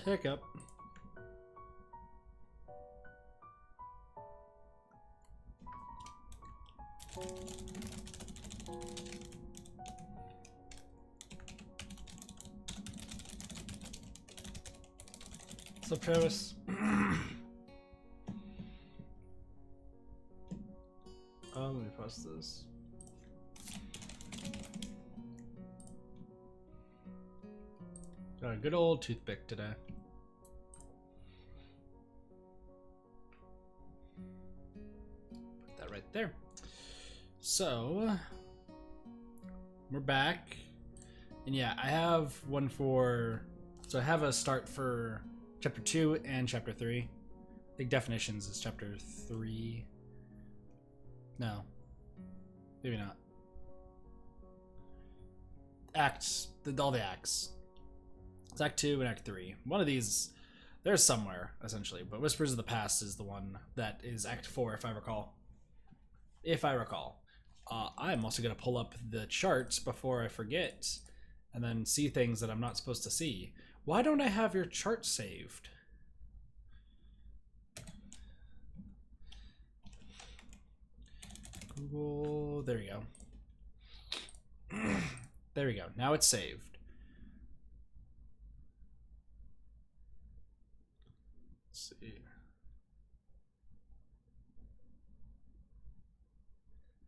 Hiccup. What's up, Travis? Let me pause this. Got a good old toothpick today. Put that right there. So, we're back. And yeah, I have one for... So I have a start for Chapter 2 and Chapter 3. I think definitions is Chapter 3. No. Maybe not. Acts. All the acts. It's Act 2 and Act 3. One of these, there's somewhere, essentially. But Whispers of the Past is the one that is Act 4, if I recall. If I recall. I'm also going to pull up the charts before I forget. And then see things that I'm not supposed to see. Why don't I have your chart saved? Google, there you go. There we go. Now it's saved. Let's see.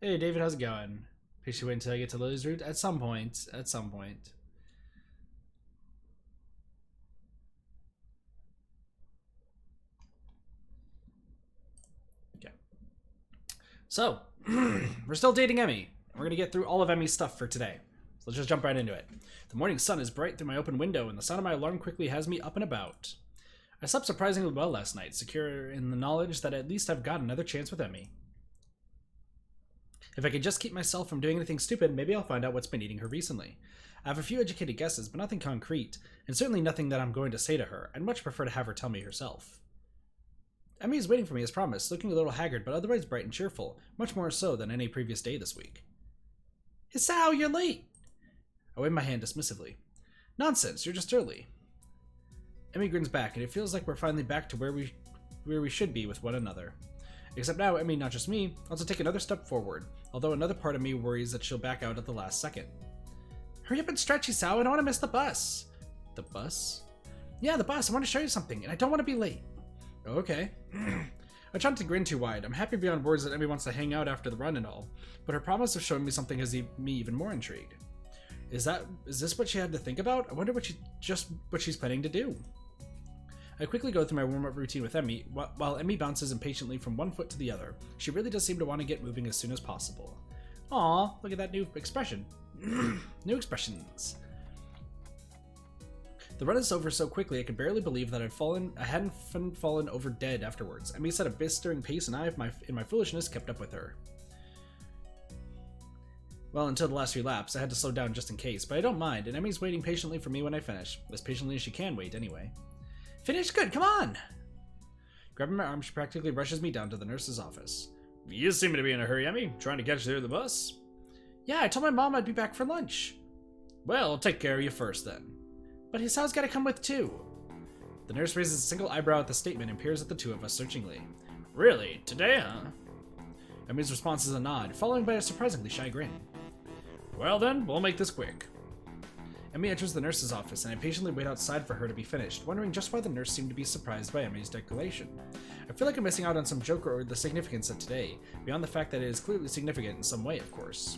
Hey David, how's it going? Patiently wait until I get to Lily's route at some point. At some point. Okay. So, we're still dating Emmy. We're gonna get through all of Emmy's stuff for today. So let's just jump right into it. The morning sun is bright through my open window, and the sound of my alarm quickly has me up and about. I slept surprisingly well last night, secure in the knowledge that at least I've got another chance with Emmy. If I could just keep myself from doing anything stupid, maybe I'll find out what's been eating her recently. I have a few educated guesses, but nothing concrete, and certainly nothing that I'm going to say to her. I'd much prefer to have her tell me herself. Emmy is waiting for me as promised, looking a little haggard, but otherwise bright and cheerful, much more so than any previous day this week. Hisao, you're late! I wave my hand dismissively. Nonsense, you're just early. Emmy grins back, and it feels like we're finally back to where we should be with one another. Except now, Emmy, not just me, also take another step forward, although another part of me worries that she'll back out at the last second. Hurry up and stretch, Hisao, I don't want to miss the bus. The bus? Yeah, the bus, I want to show you something, and I don't want to be late. Okay. I tried to grin too wide. I'm happy beyond words that Emmy wants to hang out after the run and all, but her promise of showing me something has me even more intrigued. Is this what she had to think about? I wonder what she's planning to do. I quickly go through my warm-up routine with Emmy, while Emmy bounces impatiently from one foot to the other. She really does seem to want to get moving as soon as possible. Aw, look at that new expression. New expressions. The run is over so quickly I could barely believe that I hadn't fallen over dead afterwards. Emmy set a blistering pace, and I, in my foolishness, kept up with her. Well, until the last few laps, I had to slow down just in case, but I don't mind, and Emmy's waiting patiently for me when I finish. As patiently as she can wait, anyway. Finish good, come on! Grabbing my arm, she practically rushes me down to the nurse's office. You seem to be in a hurry, Emmy. Trying to catch through the bus? Yeah, I told my mom I'd be back for lunch. Well, I'll take care of you first, then. But Hisao's gotta come with, too. The nurse raises a single eyebrow at the statement and peers at the two of us searchingly. Really? Today, huh? Emmy's response is a nod, followed by a surprisingly shy grin. Well then, we'll make this quick. Emmy enters the nurse's office, and I patiently wait outside for her to be finished, wondering just why the nurse seemed to be surprised by Emmy's declaration. I feel like I'm missing out on some joke or the significance of today, beyond the fact that it is clearly significant in some way, of course.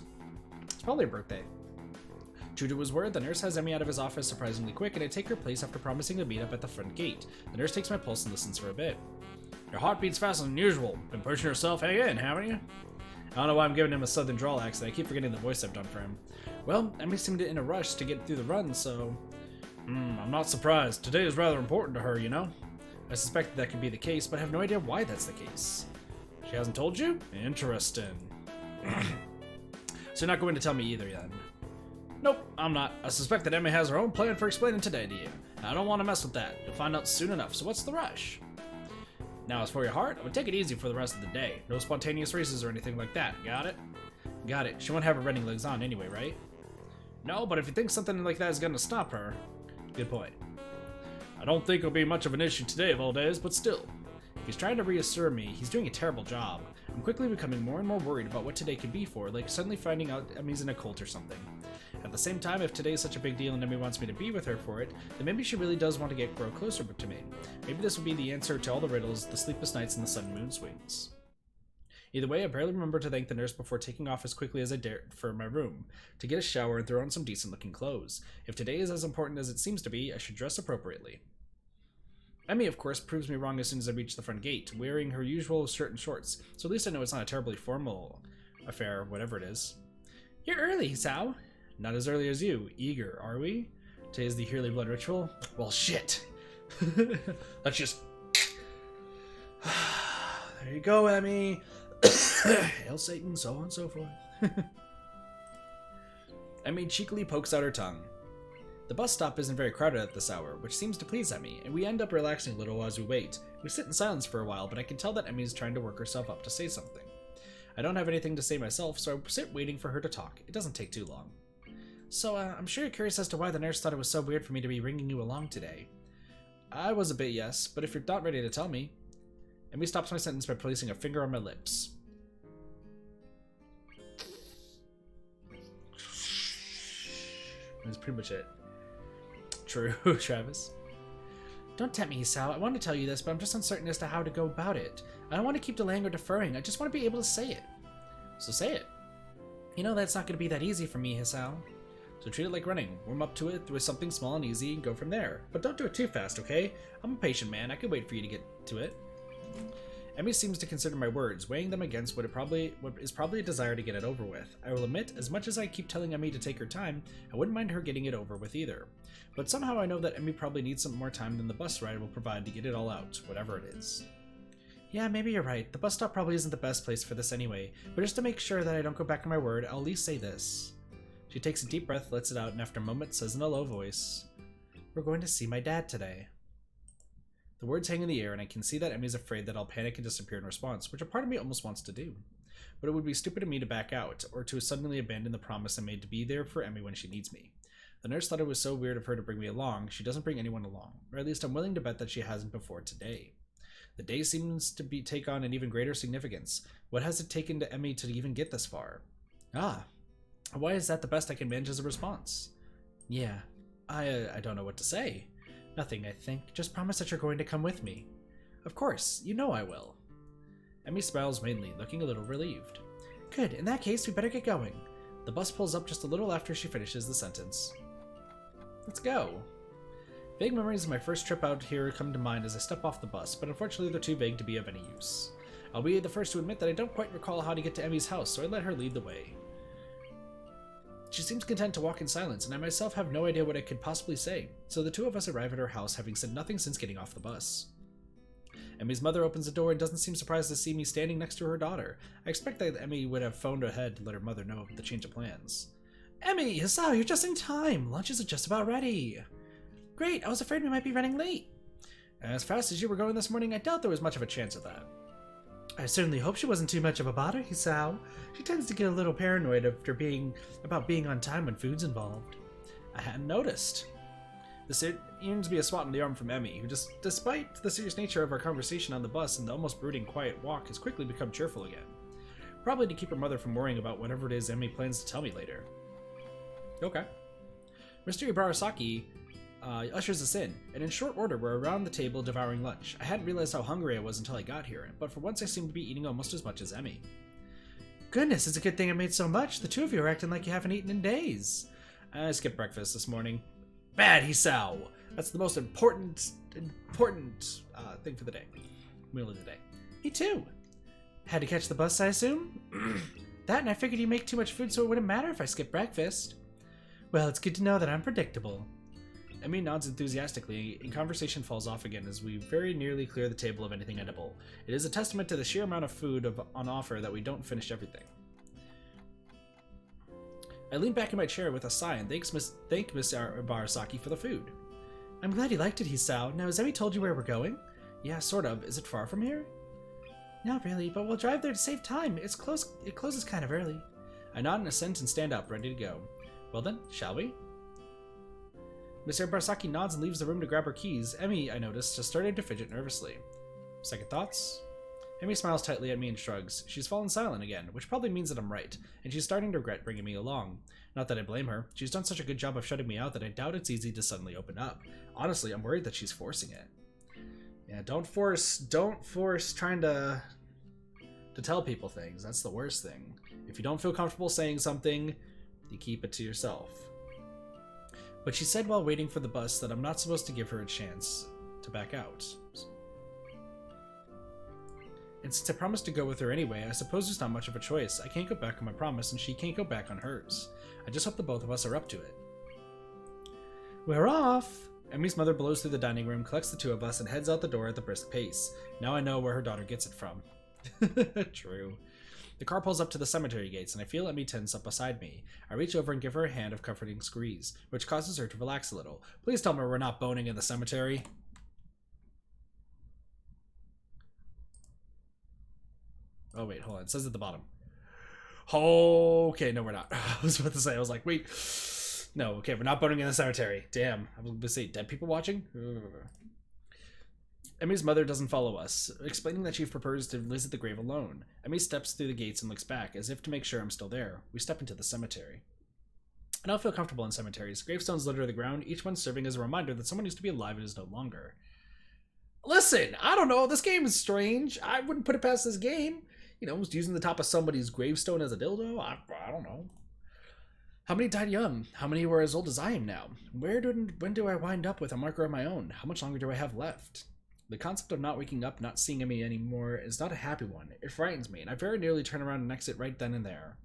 It's probably her birthday. True to his word, the nurse has Emmy out of his office surprisingly quick, and I take her place after promising to meet up at the front gate. The nurse takes my pulse and listens for a bit. Your heart beats faster than usual. Been pushing yourself again, haven't you? I don't know why I'm giving him a southern drawl accent. I keep forgetting the voice I've done for him. Well, Emmy seemed in a rush to get through the run, so... I'm not surprised. Today is rather important to her, you know? I suspect that could be the case, but I have no idea why that's the case. She hasn't told you? Interesting. So you're not going to tell me either, then? Nope, I'm not. I suspect that Emmy has her own plan for explaining today to you. I don't want to mess with that. You'll find out soon enough, so what's the rush? Now, as for your heart, I would take it easy for the rest of the day. No spontaneous races or anything like that. Got it? Got it. She won't have her running legs on anyway, right? No, but if you think something like that is going to stop her... Good point. I don't think it'll be much of an issue today of all days, but still. If he's trying to reassure me, he's doing a terrible job. I'm quickly becoming more and more worried about what today could be for, like suddenly finding out Emmy's in a cult or something. At the same time, if today is such a big deal and Emmy wants me to be with her for it, then maybe she really does want to grow closer to me. Maybe this will be the answer to all the riddles, the sleepless nights, and the sudden mood swings. Either way, I barely remember to thank the nurse before taking off as quickly as I dared for my room, to get a shower and throw on some decent-looking clothes. If today is as important as it seems to be, I should dress appropriately. Emmy, of course, proves me wrong as soon as I reach the front gate, wearing her usual shirt and shorts, so at least I know it's not a terribly formal affair, whatever it is. You're early, Hisao. Not as early as you. Eager, are we? Today is the yearly blood ritual? Well, shit. Let's just... There you go, Emmy. Hail Satan, so on and so forth. Emmy cheekily pokes out her tongue. The bus stop isn't very crowded at this hour, which seems to please Emmy, and we end up relaxing a little as we wait. We sit in silence for a while, but I can tell that Emmy is trying to work herself up to say something. I don't have anything to say myself, so I sit waiting for her to talk. It doesn't take too long. So, I'm sure you're curious as to why the nurse thought it was so weird for me to be bringing you along today. I was a bit yes, but if you're not ready to tell me... Emmy stops my sentence by placing a finger on my lips. That's pretty much it. True, Travis. Don't tempt me, Hisao. I want to tell you this, but I'm just uncertain as to how to go about it. I don't want to keep delaying or deferring. I just want to be able to say it. So say it. You know that's not going to be that easy for me, Hisao. So treat it like running. Warm up to it with something small and easy and go from there. But don't do it too fast, okay? I'm a patient man. I can wait for you to get to it. Emmy seems to consider my words, weighing them against what is probably a desire to get it over with. I will admit, as much as I keep telling Emmy to take her time, I wouldn't mind her getting it over with either. But somehow I know that Emmy probably needs some more time than the bus ride will provide to get it all out, whatever it is. Yeah, maybe you're right. The bus stop probably isn't the best place for this anyway, but just to make sure that I don't go back on my word, I'll at least say this. She takes a deep breath, lets it out, and after a moment says in a low voice, We're going to see my dad today. The words hang in the air, and I can see that Emmy's afraid that I'll panic and disappear in response, which a part of me almost wants to do. But it would be stupid of me to back out, or to suddenly abandon the promise I made to be there for Emmy when she needs me. The nurse thought it was so weird of her to bring me along. She doesn't bring anyone along, or at least I'm willing to bet that she hasn't before today. The day seems to take on an even greater significance. What has it taken to Emmy to even get this far? Ah, why is that the best I can manage as a response? Yeah, I don't know what to say. Nothing, I think. Just promise that you're going to come with me. Of course, you know I will. Emmy smiles wanly, looking a little relieved. Good, in that case, we better get going. The bus pulls up just a little after she finishes the sentence. Let's go. Vague memories of my first trip out here come to mind as I step off the bus, but unfortunately they're too vague to be of any use. I'll be the first to admit that I don't quite recall how to get to Emmy's house, so I let her lead the way. She seems content to walk in silence, and I myself have no idea what I could possibly say, so the two of us arrive at her house, having said nothing since getting off the bus. Emmy's mother opens the door and doesn't seem surprised to see me standing next to her daughter. I expect that Emmy would have phoned ahead to let her mother know of the change of plans. Emmy, Hisao, you're just in time! Lunch is just about ready! Great, I was afraid we might be running late. As fast as you were going this morning, I doubt there was much of a chance of that. I certainly hope she wasn't too much of a bother, Hisao. She tends to get a little paranoid about being on time when food's involved. I hadn't noticed. This seems to be a swat in the arm from Emmy, who despite the serious nature of our conversation on the bus and the almost brooding quiet walk, has quickly become cheerful again. Probably to keep her mother from worrying about whatever it is Emmy plans to tell me later. Okay. Mr. Ibarasaki ushers us in, and in short order we're around the table devouring lunch. I hadn't realized how hungry I was until I got here, but for once I seem to be eating almost as much as Emmy. Goodness, it's a good thing I made so much. The two of you are acting like you haven't eaten in days. I skipped breakfast this morning. Bad, Hisao! That's the most important thing for the day. Meal of the day. Me too. Had to catch the bus, I assume? That, and I figured you make too much food so it wouldn't matter if I skipped breakfast. Well, it's good to know that I'm predictable. Emmy nods enthusiastically, and conversation falls off again as we very nearly clear the table of anything edible. It is a testament to the sheer amount of food on offer that we don't finish everything. I lean back in my chair with a sigh and thank Miss Ibarasaki for the food. I'm glad you liked it, Hisao. Now, has Emmy told you where we're going? Yeah, sort of. Is it far from here? Not really, but we'll drive there to save time. It closes kind of early. I nod in assent and stand up, ready to go. Well then, shall we? Mr. Barasaki nods and leaves the room to grab her keys. Emmy, I noticed, has started to fidget nervously. Second thoughts? Emmy smiles tightly at me and shrugs. She's fallen silent again, which probably means that I'm right, and she's starting to regret bringing me along. Not that I blame her. She's done such a good job of shutting me out that I doubt it's easy to suddenly open up. Honestly, I'm worried that she's forcing it. Yeah, don't force trying to tell people things. That's the worst thing. If you don't feel comfortable saying something, you keep it to yourself. But she said while waiting for the bus that I'm not supposed to give her a chance to back out. And since I promised to go with her anyway, I suppose there's not much of a choice. I can't go back on my promise, and she can't go back on hers. I just hope the both of us are up to it. We're off! Emmy's mother blows through the dining room, collects the two of us, and heads out the door at a brisk pace. Now I know where her daughter gets it from. True. The car pulls up to the cemetery gates, and I feel Emmy tense up beside me. I reach over and give her a hand of comforting squeeze, which causes her to relax a little. Please tell me we're not boning in the cemetery. Oh, wait, hold on. It says at the bottom. Okay, no, we're not. I was about to say, I was like, wait. No, okay, we're not boning in the cemetery. Damn. I was going to say, dead people watching? Emmy's mother doesn't follow us, explaining that she prefers to visit the grave alone. Emmy steps through the gates and looks back, as if to make sure I'm still there. We step into the cemetery. I don't feel comfortable in cemeteries. Gravestones litter the ground, each one serving as a reminder that someone used to be alive and is no longer. Listen, I don't know. This game is strange. I wouldn't put it past this game. You know, using the top of somebody's gravestone as a dildo? I don't know. How many died young? How many were as old as I am now? When do I wind up with a marker of my own? How much longer do I have left? The concept of not waking up, not seeing Emmy anymore, is not a happy one. It frightens me, and I very nearly turn around and exit right then and there.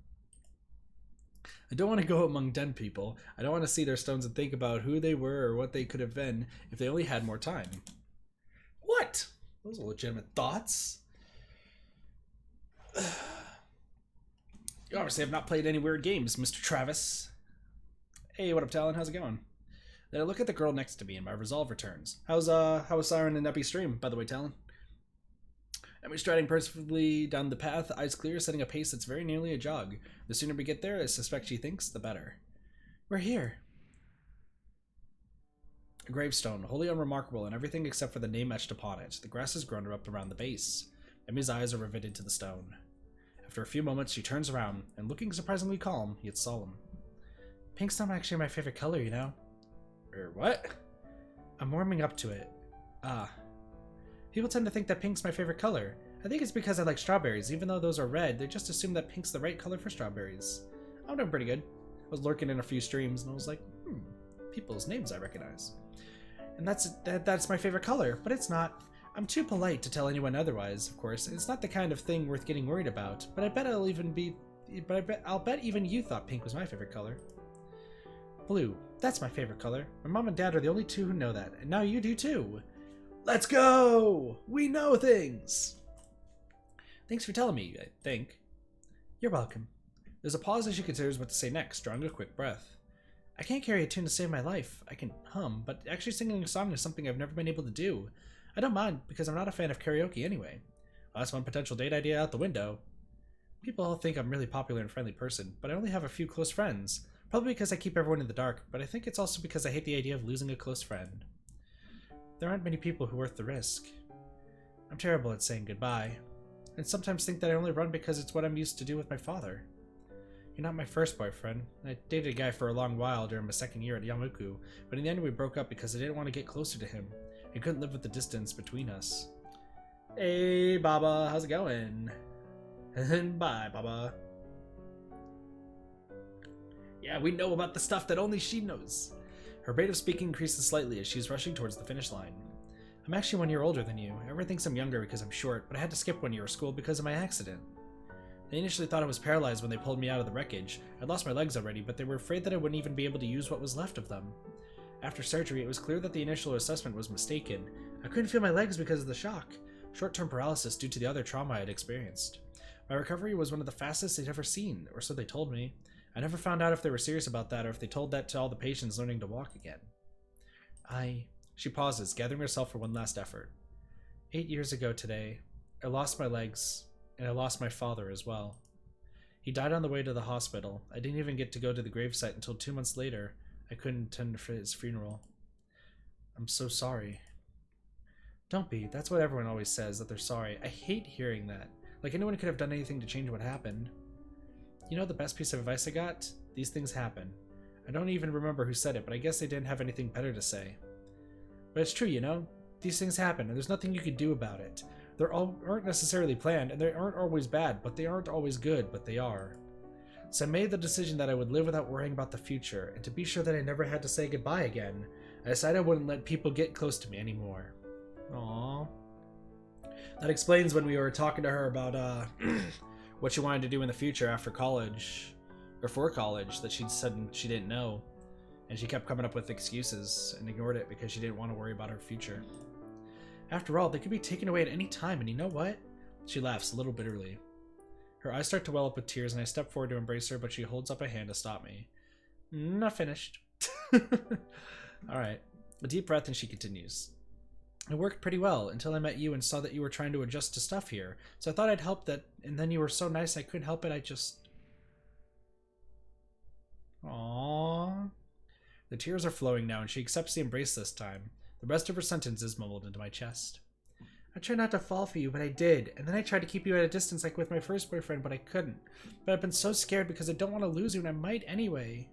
I don't want to go among dead people. I don't want to see their stones and think about who they were or what they could have been if they only had more time. What? Those are legitimate thoughts. You obviously have not played any weird games, Mr. Travis. Hey, what up, Talon? How's it going? Then I look at the girl next to me and my resolve returns. How was Siren and Eppy's stream, by the way, Talon? Emmy striding perfectly down the path, eyes clear, setting a pace that's very nearly a jog. The sooner we get there, I suspect she thinks, the better. We're here. A gravestone, wholly unremarkable in everything except for the name etched upon it. The grass has grown up around the base. Emmy's eyes are riveted to the stone. After a few moments, she turns around, and looking surprisingly calm, yet solemn. Pink's not actually my favorite color, you know? What? I'm warming up to it. People tend to think that pink's my favorite color. I think it's because I like strawberries. Even though those are red, they just assume that pink's the right color for strawberries. I'm doing pretty good. I was lurking in a few streams, and I was like, people's names I recognize. And that's my favorite color, but it's not. I'm too polite to tell anyone otherwise, of course. It's not the kind of thing worth getting worried about, but I'll bet even you thought pink was my favorite color. Blue. That's my favorite color. My mom and dad are the only two who know that, and now you do too. Let's go! We know things! Thanks for telling me, I think. You're welcome. There's a pause as she considers what to say next, drawing a quick breath. I can't carry a tune to save my life. I can hum, but actually singing a song is something I've never been able to do. I don't mind, because I'm not a fan of karaoke anyway. Well, that's one potential date idea out the window. People all think I'm a really popular and friendly person, but I only have a few close friends. Probably because I keep everyone in the dark, but I think it's also because I hate the idea of losing a close friend. There aren't many people who are worth the risk. I'm terrible at saying goodbye, and sometimes think that I only run because it's what I'm used to do with my father. You're not my first boyfriend. I dated a guy for a long while during my second year at Yamaku, but in the end we broke up because I didn't want to get closer to him. I couldn't live with the distance between us. Hey, Baba, how's it going? And bye, Baba. Yeah, we know about the stuff that only she knows. Her rate of speaking increases slightly as she's rushing towards the finish line. I'm actually 1 year older than you. Everyone thinks I'm younger because I'm short, but I had to skip 1 year of school because of my accident. They initially thought I was paralyzed when they pulled me out of the wreckage. I'd lost my legs already, but they were afraid that I wouldn't even be able to use what was left of them. After surgery, it was clear that the initial assessment was mistaken. I couldn't feel my legs because of the shock. Short-term paralysis due to the other trauma I had experienced. My recovery was one of the fastest they'd ever seen, or so they told me. I never found out if they were serious about that or if they told that to all the patients learning to walk again. She pauses, gathering herself for one last effort. 8 years ago today, I lost my legs, and I lost my father as well. He died on the way to the hospital. I didn't even get to go to the gravesite until 2 months later. I couldn't attend for his funeral. I'm so sorry. Don't be. That's what everyone always says, that they're sorry. I hate hearing that. Like anyone could have done anything to change what happened. You know the best piece of advice I got? These things happen. I don't even remember who said it, but I guess they didn't have anything better to say. But it's true, you know? These things happen, and there's nothing you can do about it. They aren't necessarily planned, and they aren't always bad, but they aren't always good, but they are. So I made the decision that I would live without worrying about the future, and to be sure that I never had to say goodbye again, I decided I wouldn't let people get close to me anymore. Aww. That explains when we were talking to her about what she wanted to do in the future after college, or for college, that she'd said she didn't know. And she kept coming up with excuses and ignored it because she didn't want to worry about her future. After all, they could be taken away at any time, and you know what? She laughs a little bitterly. Her eyes start to well up with tears, and I step forward to embrace her, but she holds up a hand to stop me. Not finished. Alright. A deep breath, and she continues. It worked pretty well until I met you and saw that you were trying to adjust to stuff here. So I thought I'd help that, and then you were so nice I couldn't help it, I just... Aww. The tears are flowing now, and she accepts the embrace this time. The rest of her sentence is mumbled into my chest. I tried not to fall for you, but I did, and then I tried to keep you at a distance like with my first boyfriend, but I couldn't. But I've been so scared because I don't want to lose you, and I might anyway.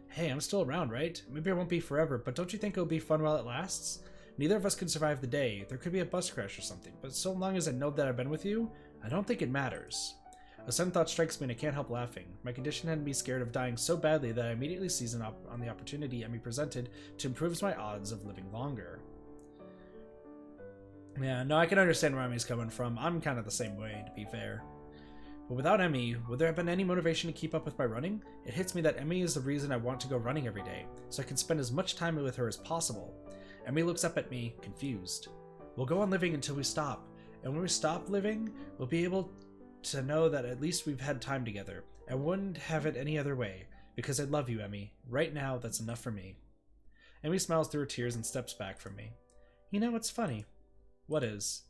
Hey, I'm still around, right? Maybe I won't be forever, but don't you think it'll be fun while it lasts? Neither of us could survive the day. There could be a bus crash or something, but so long as I know that I've been with you, I don't think it matters. A sudden thought strikes me and I can't help laughing. My condition had me scared of dying so badly that I immediately seized on the opportunity Emmy presented to improve my odds of living longer. Yeah, no, I can understand where Emmy's coming from. I'm kind of the same way, to be fair. But without Emmy, would there have been any motivation to keep up with my running? It hits me that Emmy is the reason I want to go running every day, so I can spend as much time with her as possible. Emmy looks up at me, confused. We'll go on living until we stop, and when we stop living, we'll be able to know that at least we've had time together. I wouldn't have it any other way, because I love you, Emmy. Right now, that's enough for me. Emmy smiles through her tears and steps back from me. You know what's funny? What is?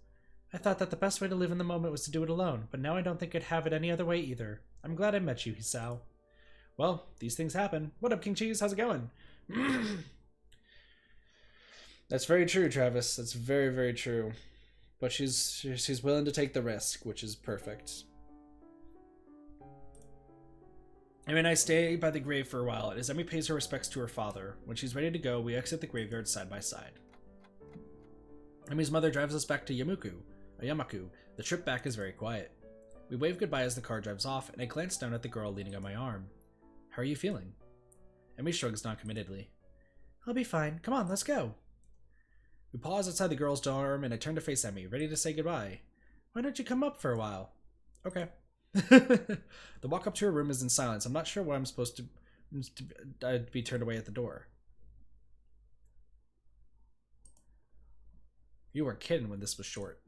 I thought that the best way to live in the moment was to do it alone, but now I don't think I'd have it any other way either. I'm glad I met you, Hisao. Well, these things happen. What up, King Cheese? How's it going? That's very true, Travis. That's very, very true. But she's willing to take the risk, which is perfect. Emmy and I stay by the grave for a while, as Emmy pays her respects to her father. When she's ready to go, we exit the graveyard side by side. Emmy's mother drives us back to Yamaku. The trip back is very quiet. We wave goodbye as the car drives off, and I glance down at the girl leaning on my arm. How are you feeling? Emmy shrugs noncommittedly. I'll be fine. Come on, let's go. We pause outside the girl's dorm, and I turn to face Emmy, ready to say goodbye. Why don't you come up for a while? Okay. The walk up to her room is in silence. I'm not sure why I'm supposed to be turned away at the door. You weren't kidding when this was short.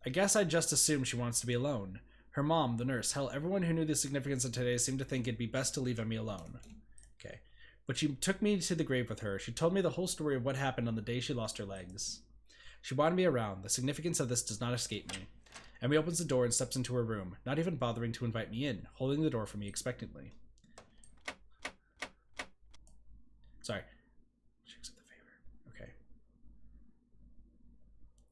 I guess I just assumed she wants to be alone. Her mom, the nurse, hell, everyone who knew the significance of today seemed to think it'd be best to leave Emmy alone. Okay. But she took me to the grave with her. She told me the whole story of what happened on the day she lost her legs. She wanted me around. The significance of this does not escape me. Emmy opens the door and steps into her room, not even bothering to invite me in, holding the door for me expectantly. Sorry. She accept the favor. Okay.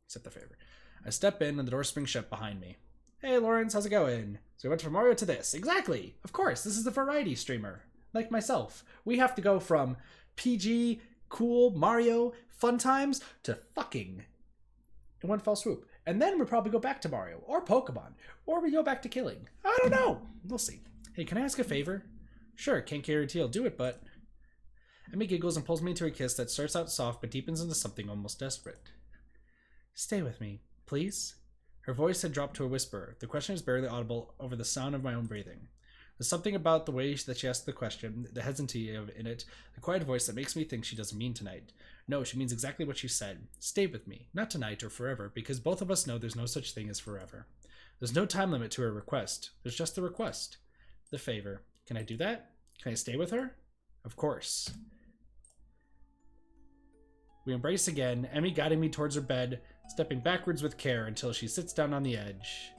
Accept the favor. I step in and the door springs shut behind me. Hey Lawrence, how's it going? So we went from Mario to this. Exactly! Of course, this is the variety streamer. Like myself. We have to go from PG, cool, Mario, fun times, to fucking in one fell swoop. And then we'll probably go back to Mario, or Pokemon, or we go back to killing. I don't know. We'll see. Hey, can I ask a favor? Sure, can't guarantee I'll do it, but... Emmy giggles and pulls me into a kiss that starts out soft but deepens into something almost desperate. Stay with me, please? Her voice had dropped to a whisper. The question is barely audible over the sound of my own breathing. There's something about the way that she asked the question, the hesitancy in it, the quiet voice that makes me think she doesn't mean tonight. No, she means exactly what she said. Stay with me. Not tonight or forever, because both of us know there's no such thing as forever. There's no time limit to her request. There's just the request. The favor. Can I do that? Can I stay with her? Of course. We embrace again, Emmy guiding me towards her bed, stepping backwards with care until she sits down on the edge.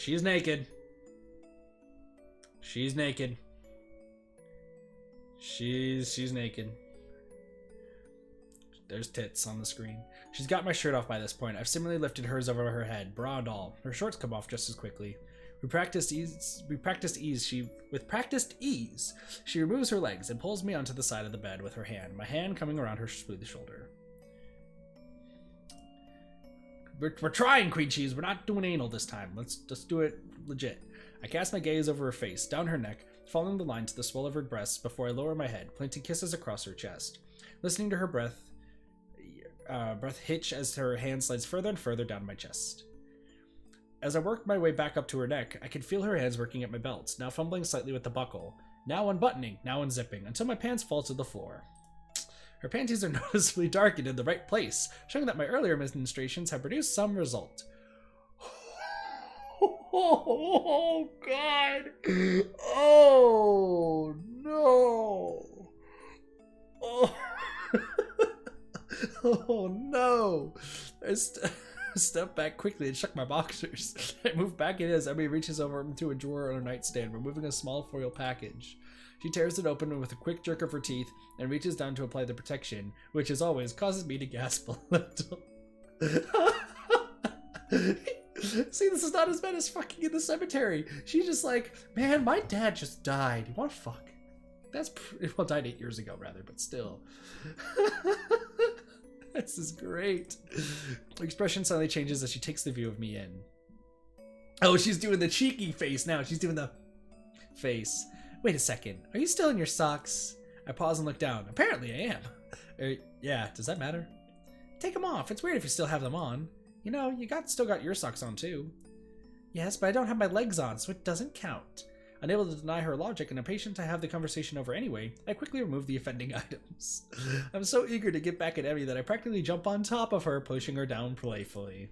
She's naked. She's naked. She's naked. There's tits on the screen. She's got my shirt off by this point. I've similarly lifted hers over her head, bra and all. Her shorts come off just as quickly. With practiced ease, she removes her legs and pulls me onto the side of the bed with her hand, my hand coming around her smooth shoulder. We're trying, Queen Cheese. We're not doing anal this time. Let's just do it legit. I cast my gaze over her face, down her neck, following the line to the swell of her breasts before I lower my head, planting kisses across her chest. Listening to her breath hitch as her hand slides further and further down my chest. As I worked my way back up to her neck, I could feel her hands working at my belts, now fumbling slightly with the buckle, now unbuttoning, now unzipping, until my pants fall to the floor. Her panties are noticeably darkened in the right place, showing that my earlier administrations have produced some result. Oh, God! Oh, no! Oh, oh no! I stepped back quickly and shook my boxers. I moved back in as Emmy reaches over into a drawer on her nightstand, removing a small foil package. She tears it open with a quick jerk of her teeth and reaches down to apply the protection, which as always causes me to gasp a little. See, this is not as bad as fucking in the cemetery. She's just like, man, my dad just died. You wanna fuck? That's well, died 8 years ago, rather, but still. This is great. Her expression suddenly changes as she takes the view of me in. Oh, she's doing the cheeky face now. She's doing the face. Wait a second. Are you still in your socks? I pause and look down. Apparently I am. Yeah, does that matter? Take them off. It's weird if you still have them on. You know, you still got your socks on too. Yes, but I don't have my legs on, so it doesn't count. Unable to deny her logic and impatient to have the conversation over anyway, I quickly remove the offending items. I'm so eager to get back at Emmy that I practically jump on top of her, pushing her down playfully.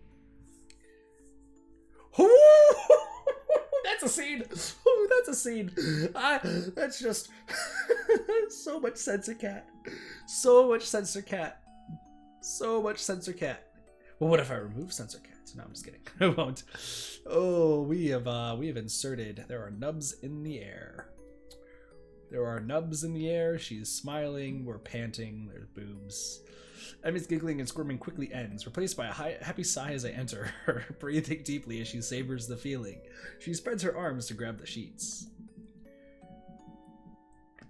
That's a scene! Ooh, that's a scene! That's just... so much censor cat. So much censor cat. So much censor cat. Well, what if I remove censor cat? No, I'm just kidding. I won't. Oh, we have inserted. There are nubs in the air. There are nubs in the air. She's smiling. We're panting. There's boobs. Emmy's giggling and squirming quickly ends, replaced by a happy sigh as I enter her, breathing deeply as she savors the feeling. She spreads her arms to grab the sheets.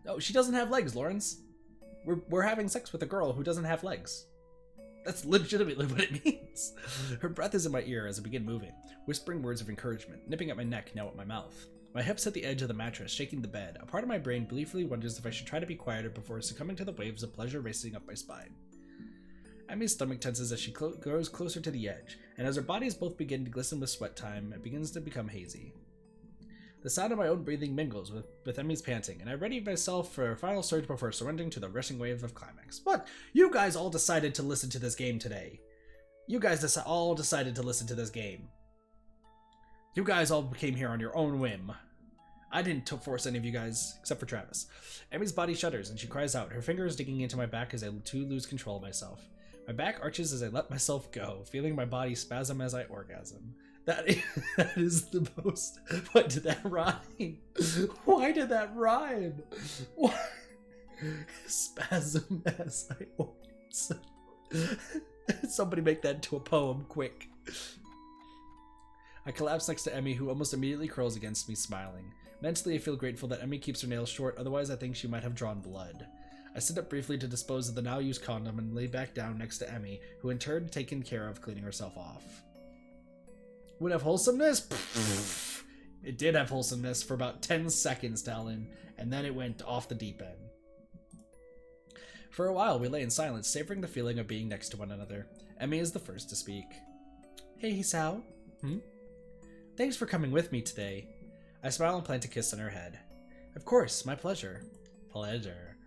Oh, she doesn't have legs, Lawrence. We're having sex with a girl who doesn't have legs. That's legitimately what it means. Her breath is in my ear as I begin moving, whispering words of encouragement, nipping at my neck, now at my mouth. My hips hit the edge of the mattress, shaking the bed. A part of my brain gleefully wonders if I should try to be quieter before succumbing to the waves of pleasure racing up my spine. Emmy's stomach tenses as she grows closer to the edge, and as our bodies both begin to glisten with sweat time, it begins to become hazy. The sound of my own breathing mingles with Emmy's panting, and I ready myself for a final surge before surrendering to the rushing wave of climax. What? You guys all decided to listen to this game today. You guys all decided to listen to this game. You guys all came here on your own whim. I didn't force any of you guys, except for Travis. Emmy's body shudders, and she cries out, her fingers digging into my back as I too lose control of myself. My back arches as I let myself go, feeling my body spasm as I orgasm. That is the most... What did that rhyme? Why did that rhyme? Why? Spasm as I orgasm. Somebody make that into a poem, quick. I collapse next to Emmy, who almost immediately curls against me, smiling. Mentally, I feel grateful that Emmy keeps her nails short, otherwise I think she might have drawn blood. I sit up briefly to dispose of the now-used condom and lay back down next to Emmy, who in turn taken care of cleaning herself off. Would have wholesomeness? It did have wholesomeness for about 10 seconds, Talon, and then it went off the deep end. For a while, we lay in silence, savoring the feeling of being next to one another. Emmy is the first to speak. Hey, Hisao. Thanks for coming with me today. I smile and plant a kiss on her head. Of course, my pleasure. Pleasure.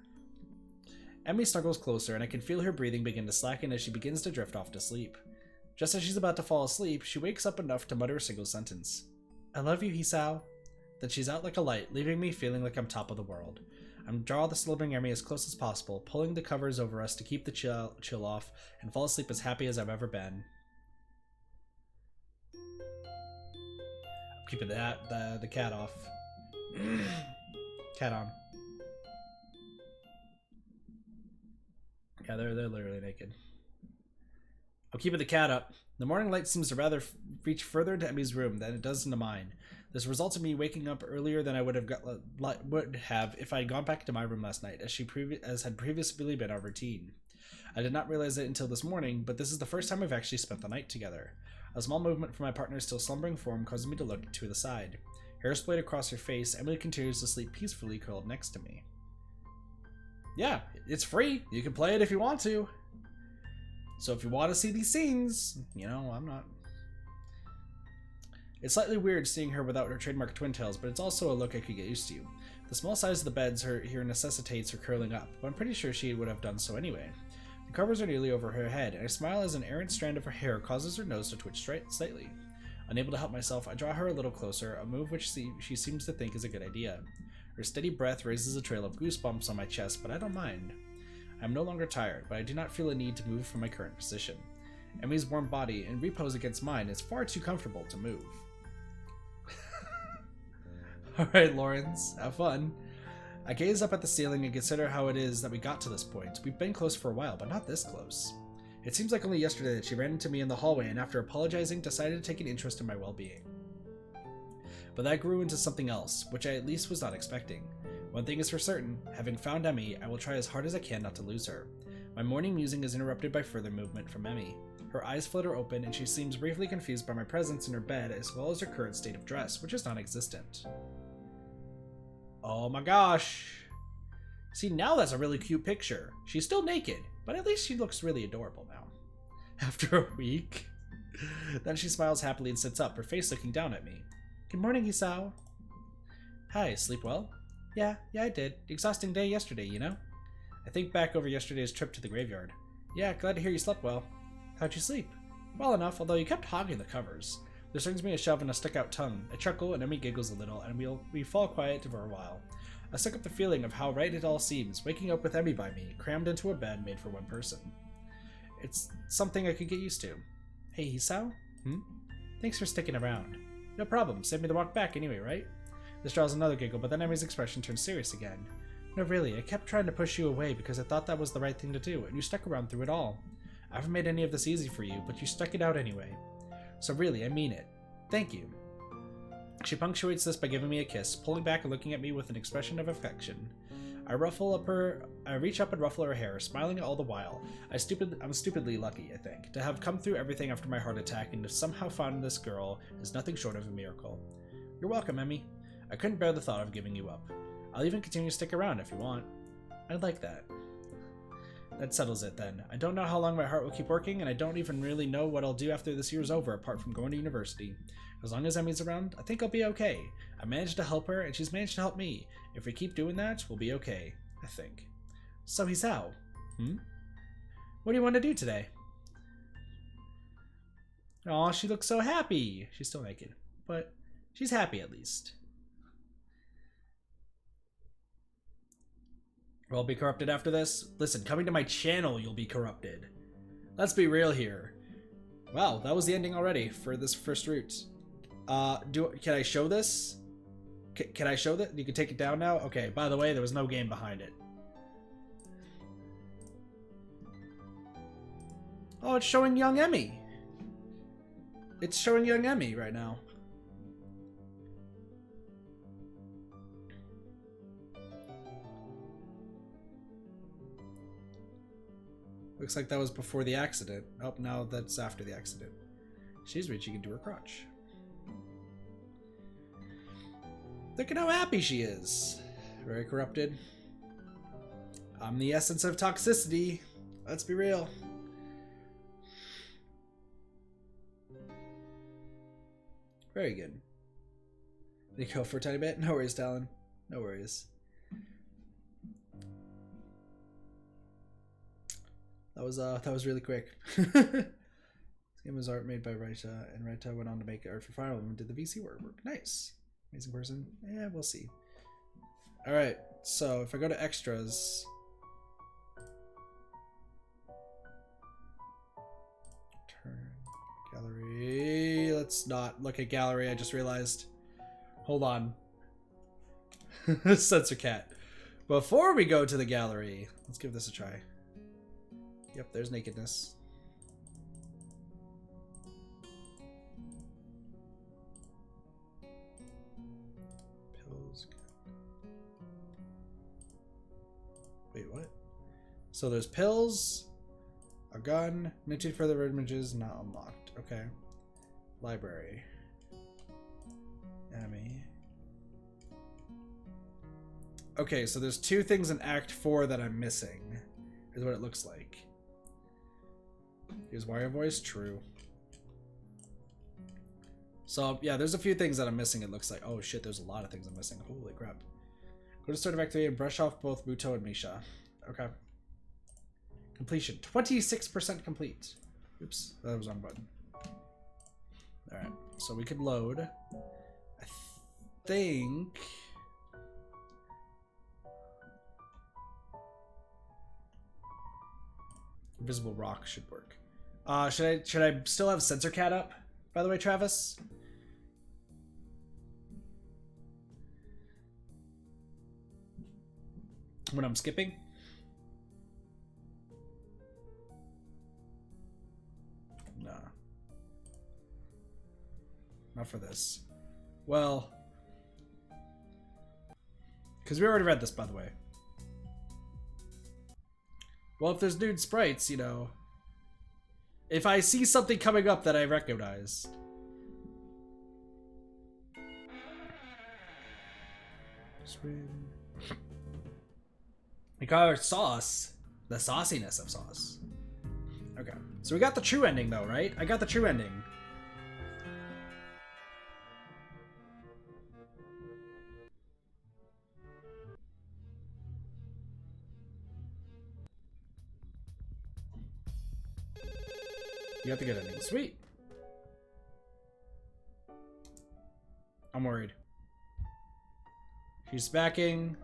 Emmy snuggles closer, and I can feel her breathing begin to slacken as she begins to drift off to sleep. Just as she's about to fall asleep, she wakes up enough to mutter a single sentence. I love you, Hisao. Then she's out like a light, leaving me feeling like I'm top of the world. I draw the slumbering Emmy as close as possible, pulling the covers over us to keep the chill off, and fall asleep as happy as I've ever been. keeping the cat off. Cat on. Yeah, they're literally naked. I'm keeping the cat up. The morning light seems to rather reach further into Emmy's room than it does into mine. This results in me waking up earlier than I would have if I had gone back to my room last night, as had previously been our routine. I did not realize it until this morning, but this is the first time we've actually spent the night together. A small movement from my partner's still slumbering form causes me to look to the side. Hair splayed across her face, Emily continues to sleep peacefully curled next to me. Yeah, it's free. You can play it if you want to. So if you want to see these scenes, you know, I'm not... It's slightly weird seeing her without her trademark twin tails, but it's also a look I could get used to. The small size of the beds here necessitates her curling up, but I'm pretty sure she would have done so anyway. The covers are nearly over her head, and I smile as an errant strand of her hair causes her nose to twitch slightly. Unable to help myself, I draw her a little closer, a move which she seems to think is a good idea. Her steady breath raises a trail of goosebumps on my chest, but I don't mind. I am no longer tired, but I do not feel a need to move from my current position. Emmy's warm body, in repose against mine, is far too comfortable to move. Alright, Lawrence, have fun. I gaze up at the ceiling and consider how it is that we got to this point. We've been close for a while, but not this close. It seems like only yesterday that she ran into me in the hallway and after apologizing, decided to take an interest in my well-being. But that grew into something else, which I at least was not expecting. One thing is for certain, having found Emmy, I will try as hard as I can not to lose her. My morning musing is interrupted by further movement from Emmy. Her eyes flutter open and she seems briefly confused by my presence in her bed as well as her current state of dress, which is non-existent. Oh my gosh! See, now that's a really cute picture. She's still naked, but at least she looks really adorable now. After a week. Then she smiles happily and sits up, her face looking down at me. Good morning, Isao. Hi, sleep well? Yeah, I did. Exhausting day yesterday, you know? I think back over yesterday's trip to the graveyard. Yeah, glad to hear you slept well. How'd you sleep? Well enough, although you kept hogging the covers. There swings me a shove and a stuck-out tongue. I chuckle and Emmy giggles a little, and we fall quiet for a while. I suck up the feeling of how right it all seems, waking up with Emmy by me, crammed into a bed made for one person. It's something I could get used to. Hey, Hisao? Thanks for sticking around. No problem, saved me the walk back anyway, right? This draws another giggle, but then Emmy's expression turns serious again. No, really, I kept trying to push you away because I thought that was the right thing to do, and you stuck around through it all. I haven't made any of this easy for you, but you stuck it out anyway. So really, I mean it. Thank you. She punctuates this by giving me a kiss, pulling back and looking at me with an expression of affection. I reach up and ruffle her hair, smiling all the while. I'm stupidly lucky, I think, to have come through everything after my heart attack and to somehow found this girl is nothing short of a miracle. You're welcome, Emmy. I couldn't bear the thought of giving you up. I'll even continue to stick around if you want. I'd like that. That settles it, then. I don't know how long my heart will keep working, and I don't even really know what I'll do after this year's over, apart from going to university. As long as Emmy's around, I think I'll be okay. I managed to help her, and she's managed to help me. If we keep doing that, we'll be okay. I think. So, Hisao. What do you want to do today? Aw, she looks so happy. She's still naked, but she's happy at least. We'll be corrupted after this? Listen, coming to my channel, you'll be corrupted. Let's be real here. Wow, that was the ending already for this first route. Can I show this? Can I show that? You can take it down now? Okay, by the way, there was no game behind it. Oh, it's showing young Emmy. It's showing young Emmy right now. Looks like that was before the accident. Oh, now that's after the accident. She's reaching into her crotch. Look at how happy she is. Very corrupted. I'm the essence of toxicity. Let's be real. Very good. Did you go for a tiny bit? No worries, Talon. No worries. That was really quick. This game was art made by Raita, and Raita went on to make art for Fire Emblem and did the VC work. Nice. Amazing person. Yeah, we'll see. Alright, so if I go to extras... Turn gallery. Let's not look at gallery, I just realized. Hold on. Censor cat. Before we go to the gallery, let's give this a try. Yep, there's nakedness. Pills. Wait, what? So there's pills, a gun, minted further images not unlocked. Okay. Library. Enemy. Okay, so there's 2 things in Act 4 that I'm missing, is what it looks like. Here's wire voice, true. So, yeah, there's a few things that I'm missing, it looks like. Oh shit, there's a lot of things I'm missing. Holy crap. Go to start of Act 3 and brush off both Muto and Misha. Okay. Completion. 26% complete. Oops, that was the wrong button. Alright, so we could load. I think... Invisible rock should work. Should I still have Censor Cat up, by the way, Travis? When I'm skipping? Nah. Not for this. Well... Because we already read this, by the way. Well, if there's nude sprites, you know... If I see something coming up that I recognize... We got our sauce. The sauciness of sauce. Okay. So we got the true ending, though, right? I got the true ending. You got the good ending. Sweet. I'm worried. She's backing.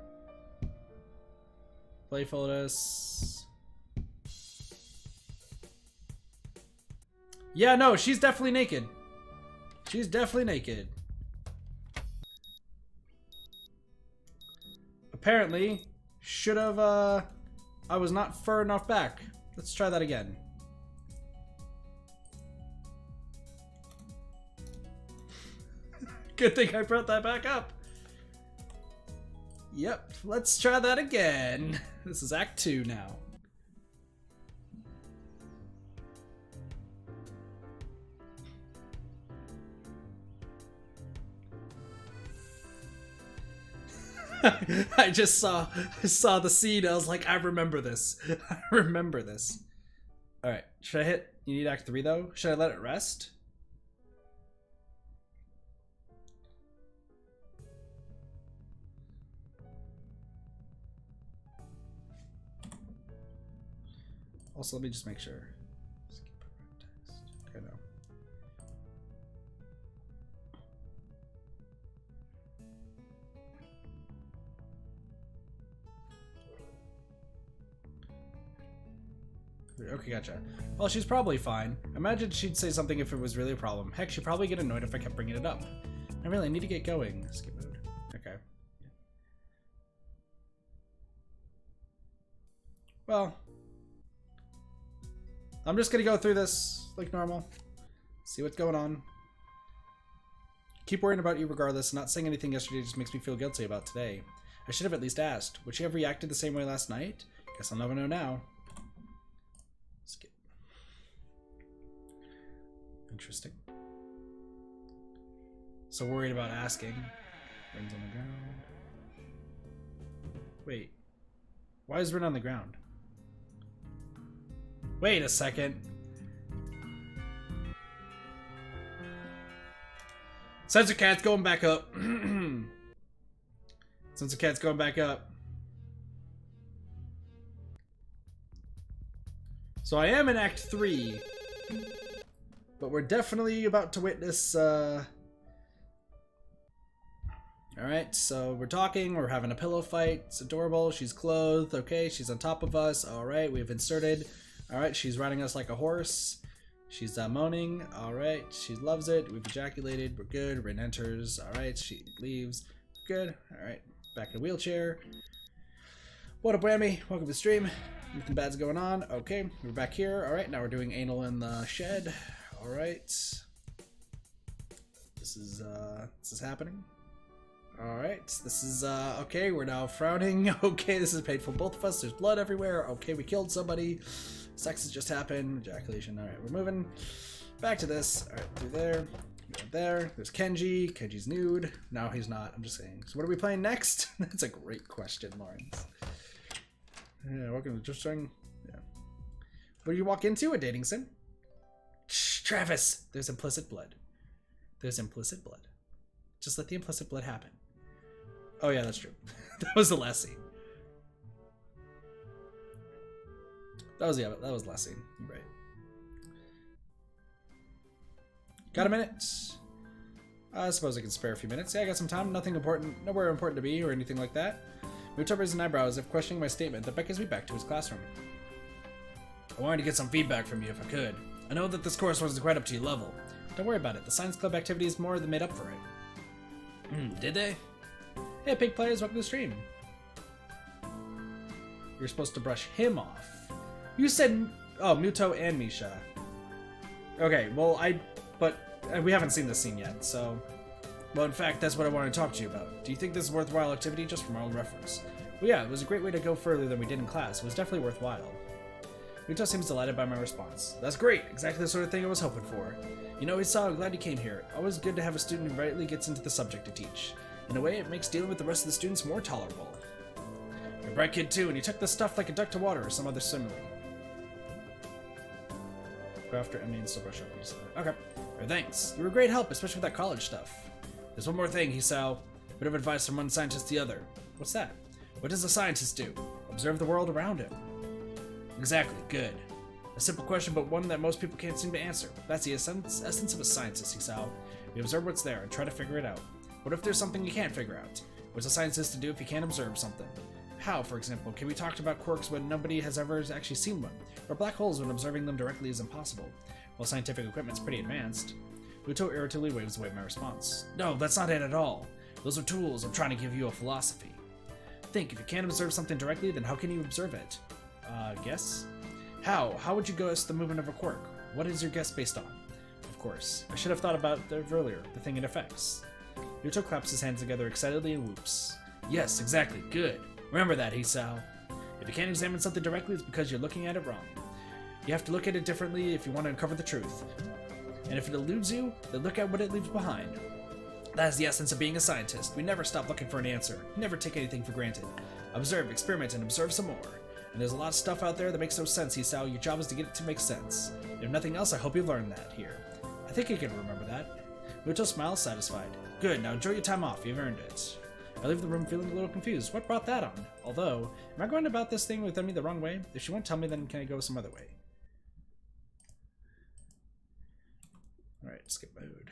Playfulness. Yeah, no, she's definitely naked. She's definitely naked. Apparently, should have, I was not far enough back. Let's try that again. Good thing I brought that back up. Yep, let's try that again. This is Act 2 now. I just saw the scene. I was like, I remember this. I remember this. All right, should I hit? You need Act 3 though. Should I let it rest? Also, let me just make sure. Skip text. Okay, no. Okay, gotcha. Well, she's probably fine. Imagine she'd say something if it was really a problem. Heck, she'd probably get annoyed if I kept bringing it up. I really need to get going. Skip mode. Okay. Well, I'm just gonna go through this like normal. See what's going on. Keep worrying about you regardless. Not saying anything yesterday just makes me feel guilty about today. I should have at least asked. Would she have reacted the same way last night? Guess I'll never know now. Skip. Interesting. So worried about asking. Rings on the ground. Wait. Why is Rin on the ground? Wait a second. Censor Cat's going back up. Censor Cat's going back up. So I am in Act 3. But we're definitely about to witness, Alright, so we're talking, we're having a pillow fight. It's adorable, she's clothed, okay, she's on top of us. Alright, we've inserted. Alright, she's riding us like a horse. She's moaning. Alright, she loves it. We've ejaculated. We're good. Rin enters. Alright, she leaves. Good. Alright, back in a wheelchair. What up, Whammy? Welcome to the stream. Nothing bad's going on. Okay, we're back here. Alright, now we're doing anal in the shed. Alright. This is happening. Alright, this is, okay, we're now frowning. Okay, this is painful. Both of us, there's blood everywhere. Okay, we killed somebody. Sex has just happened. Ejaculation. Alright, we're moving back to this. Alright, through there. There. There's Kenji. Kenji's nude. No, he's not. I'm just saying. So what are we playing next? That's a great question, Lawrence. Yeah, welcome to Just String. Yeah. What do you walk into? A dating sim? Shh, Travis! There's implicit blood. There's implicit blood. Just let the implicit blood happen. Oh yeah, that's true. That was the last scene. That was the last scene. You're right. Got a minute? I suppose I can spare a few minutes. Yeah, I got some time. Nothing important, nowhere important to be or anything like that. Muto raised an eyebrow as if questioning my statement that beckons me back to his classroom. I wanted to get some feedback from you if I could. I know that this course wasn't quite up to your level. Don't worry about it. The science club activities more than made up for it. Did they? Hey, pig players, welcome to the stream. You're supposed to brush him off. You said, oh, Muto and Misha. Okay, well, but we haven't seen this scene yet, so. Well, in fact, that's what I wanted to talk to you about. Do you think this is a worthwhile activity just from our own reference? Well, yeah, it was a great way to go further than we did in class. It was definitely worthwhile. Muto seems delighted by my response. That's great, exactly the sort of thing I was hoping for. You know, I'm glad you came here. Always good to have a student who rightly gets into the subject to teach. In a way, it makes dealing with the rest of the students more tolerable. You're a bright kid too, and you took this stuff like a duck to water or some other simile. Go after Emmy and still brush up. Okay. Or thanks. You were a great help, especially with that college stuff. There's one more thing, Hisao. Bit of advice from one scientist to the other. What's that? What does a scientist do? Observe the world around him. Exactly. Good. A simple question, but one that most people can't seem to answer. That's the essence of a scientist, Hisao. We observe what's there and try to figure it out. What if there's something you can't figure out? What's a scientist to do if you can't observe something? How, for example, can we talk about quirks when nobody has ever actually seen one? Or black holes when observing them directly is impossible? Well, scientific equipment's pretty advanced. Muto irritably waves away my response. No, that's not it at all. Those are tools. I'm trying to give you a philosophy. Think, if you can't observe something directly, then how can you observe it? Guess? How? How would you guess the movement of a quirk? What is your guess based on? Of course. I should have thought about it earlier, the thing it affects. Muto claps his hands together excitedly and whoops. Yes, exactly. Good. Remember that, Hisao. If you can't examine something directly, it's because you're looking at it wrong. You have to look at it differently if you want to uncover the truth. And if it eludes you, then look at what it leaves behind. That is the essence of being a scientist. We never stop looking for an answer. Never take anything for granted. Observe, experiment, and observe some more. And there's a lot of stuff out there that makes no sense, Hisao. Your job is to get it to make sense. If nothing else, I hope you learned that here. I think you can remember that. Muto smiles, satisfied. Good, now enjoy your time off. You've earned it. I leave the room feeling a little confused. What brought that on? Although, am I going about this thing with Emmy the wrong way? If she won't tell me, then can I go some other way? Alright, skip mode.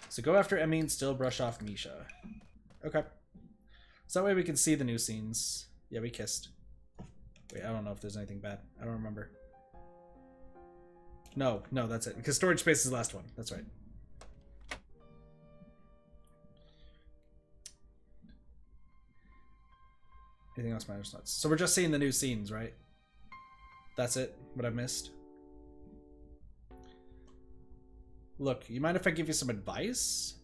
So go after Emmy and still brush off Misha. Okay. So that way we can see the new scenes. Yeah, we kissed. Wait, I don't know if there's anything bad. I don't remember. No, that's it. Because storage space is the last one. That's right. Anything else matters not. So we're just seeing the new scenes, right? That's it? What I missed? Look, you mind if I give you some advice?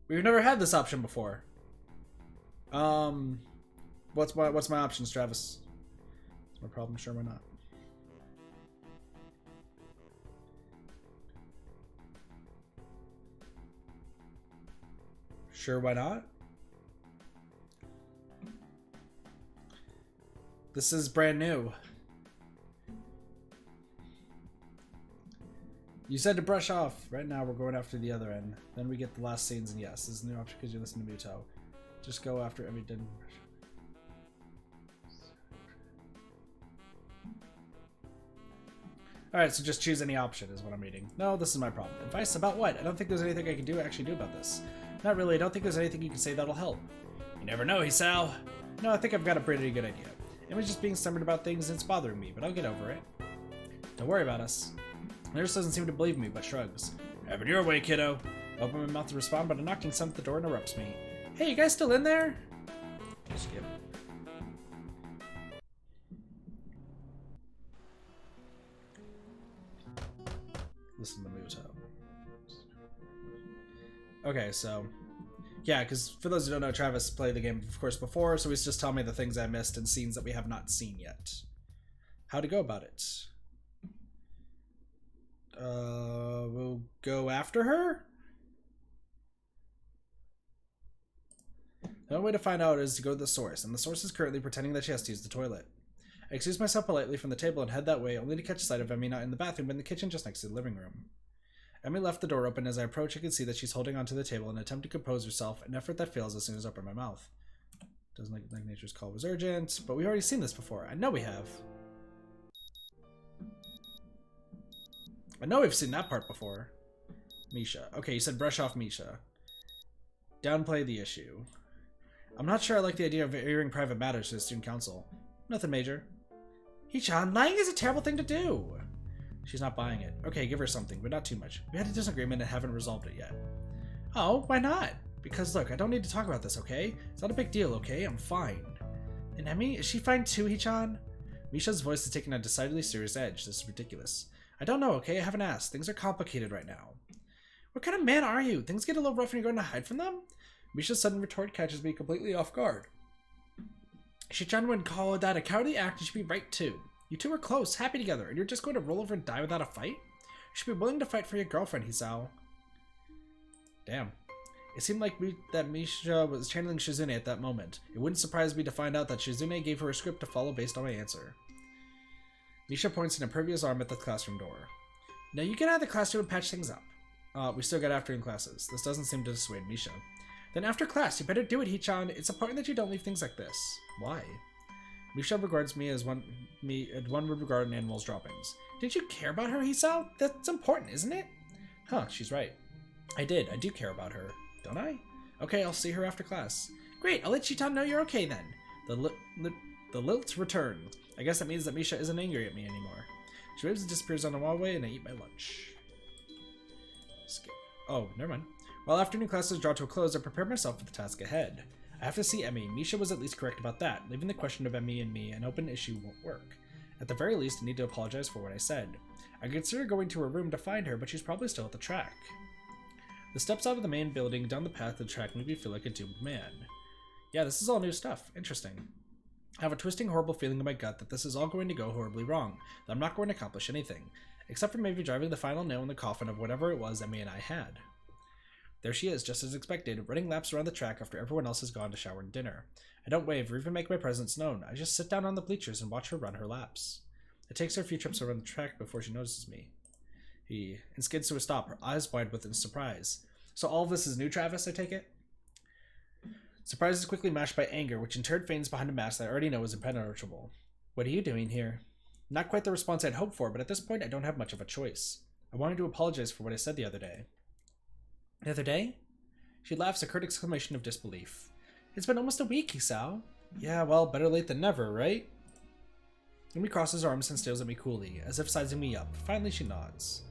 We've never had this option before. What's my options, Travis? Is my problem? Sure, why not? Sure, why not? This is brand new. You said to brush off. Right now we're going after the other end. Then we get the last scenes, and yes, this is a new option because you listen to Muto. Just go after everything. Alright, so just choose any option is what I'm reading. No, this is my problem. Advice about what? I don't think there's anything I can actually do about this. Not really. I don't think there's anything you can say that'll help. You never know, Hisao. No, I think I've got a pretty good idea. Emi's just being stubborn about things and it's bothering me, but I'll get over it. Don't worry about us. Nurse doesn't seem to believe me, but shrugs. Have it your way, kiddo. I open my mouth to respond, but a knocking sound at the door interrupts me. Hey, you guys still in there? Skip. Listen to Muto. Okay, so yeah, because for those who don't know, Travis played the game, of course, before, so he's just telling me the things I missed and scenes that we have not seen yet. How to go about it? We'll go after her? The only way to find out is to go to the source, and the source is currently pretending that she has to use the toilet. I excuse myself politely from the table and head that way, only to catch sight of Emmy not in the bathroom, but in the kitchen just next to the living room. Emmy left the door open. As I approach, I can see that she's holding onto the table in an attempt to compose herself, an effort that fails as soon as I open my mouth. Doesn't look like nature's call was urgent, but we've already seen this before. I know we have. I know we've seen that part before. Misha. Okay, you said brush off Misha. Downplay the issue. I'm not sure I like the idea of airing private matters to the student council. Nothing major. Hee-chan, lying is a terrible thing to do. She's not buying it. Okay, give her something, but not too much. We had a disagreement and haven't resolved it yet. Oh, why not? Because look, I don't need to talk about this, okay? It's not a big deal, okay? I'm fine. And Emmy, is she fine too, Hee-chan? Misha's voice is taking a decidedly serious edge. This is ridiculous. I don't know, okay? I haven't asked. Things are complicated right now. What kind of man are you? Things get a little rough and you're going to hide from them? Misha's sudden retort catches me completely off guard. Hee-chan wouldn't call that a cowardly act. You should be right too. You two are close, happy together, and you're just going to roll over and die without a fight? You should be willing to fight for your girlfriend, Hisao. Damn. It seemed like that Misha was channeling Shizune at that moment. It wouldn't surprise me to find out that Shizune gave her a script to follow based on my answer. Misha points an impervious arm at the classroom door. Now you get out of the classroom and patch things up. We still got afternoon classes. This doesn't seem to dissuade Misha. Then after class, you better do it, Hee-chan. It's important that you don't leave things like this. Why? Misha regards me as one would regard an animal's droppings. Didn't you care about her, Hisao? That's important, isn't it? Huh, she's right. I do care about her. Don't I? Okay, I'll see her after class. Great, I'll let Shitan know you're okay then. The lilt return. I guess that means that Misha isn't angry at me anymore. She waves and disappears on the hallway, and I eat my lunch. Skip. Oh, never mind. While afternoon classes draw to a close, I prepare myself for the task ahead. I have to see Emmy. Misha was at least correct about that. Leaving the question of Emmy and me an open issue won't work. At the very least, I need to apologize for what I said. I consider going to her room to find her, but she's probably still at the track. The steps out of the main building down the path to the track make me feel like a doomed man. Yeah, this is all new stuff. Interesting. I have a twisting, horrible feeling in my gut that this is all going to go horribly wrong, that I'm not going to accomplish anything, except for maybe driving the final nail in the coffin of whatever it was Emmy and I had. There she is, just as expected, running laps around the track after everyone else has gone to shower and dinner. I don't wave or even make my presence known. I just sit down on the bleachers and watch her run her laps. It takes her a few trips around the track before she notices me. And skids to a stop, her eyes wide with surprise. So all of this is new, Travis, I take it? Surprise is quickly matched by anger, which in turn feigns behind a mask that I already know is impenetrable. What are you doing here? Not quite the response I'd hoped for, but at this point I don't have much of a choice. I wanted to apologize for what I said the other day. The other day? She laughs, a curt exclamation of disbelief. It's been almost a week, Hisao. Yeah, well, better late than never, right? Yumi crosses her arms and stares at me coolly, as if sizing me up. Finally, she nods.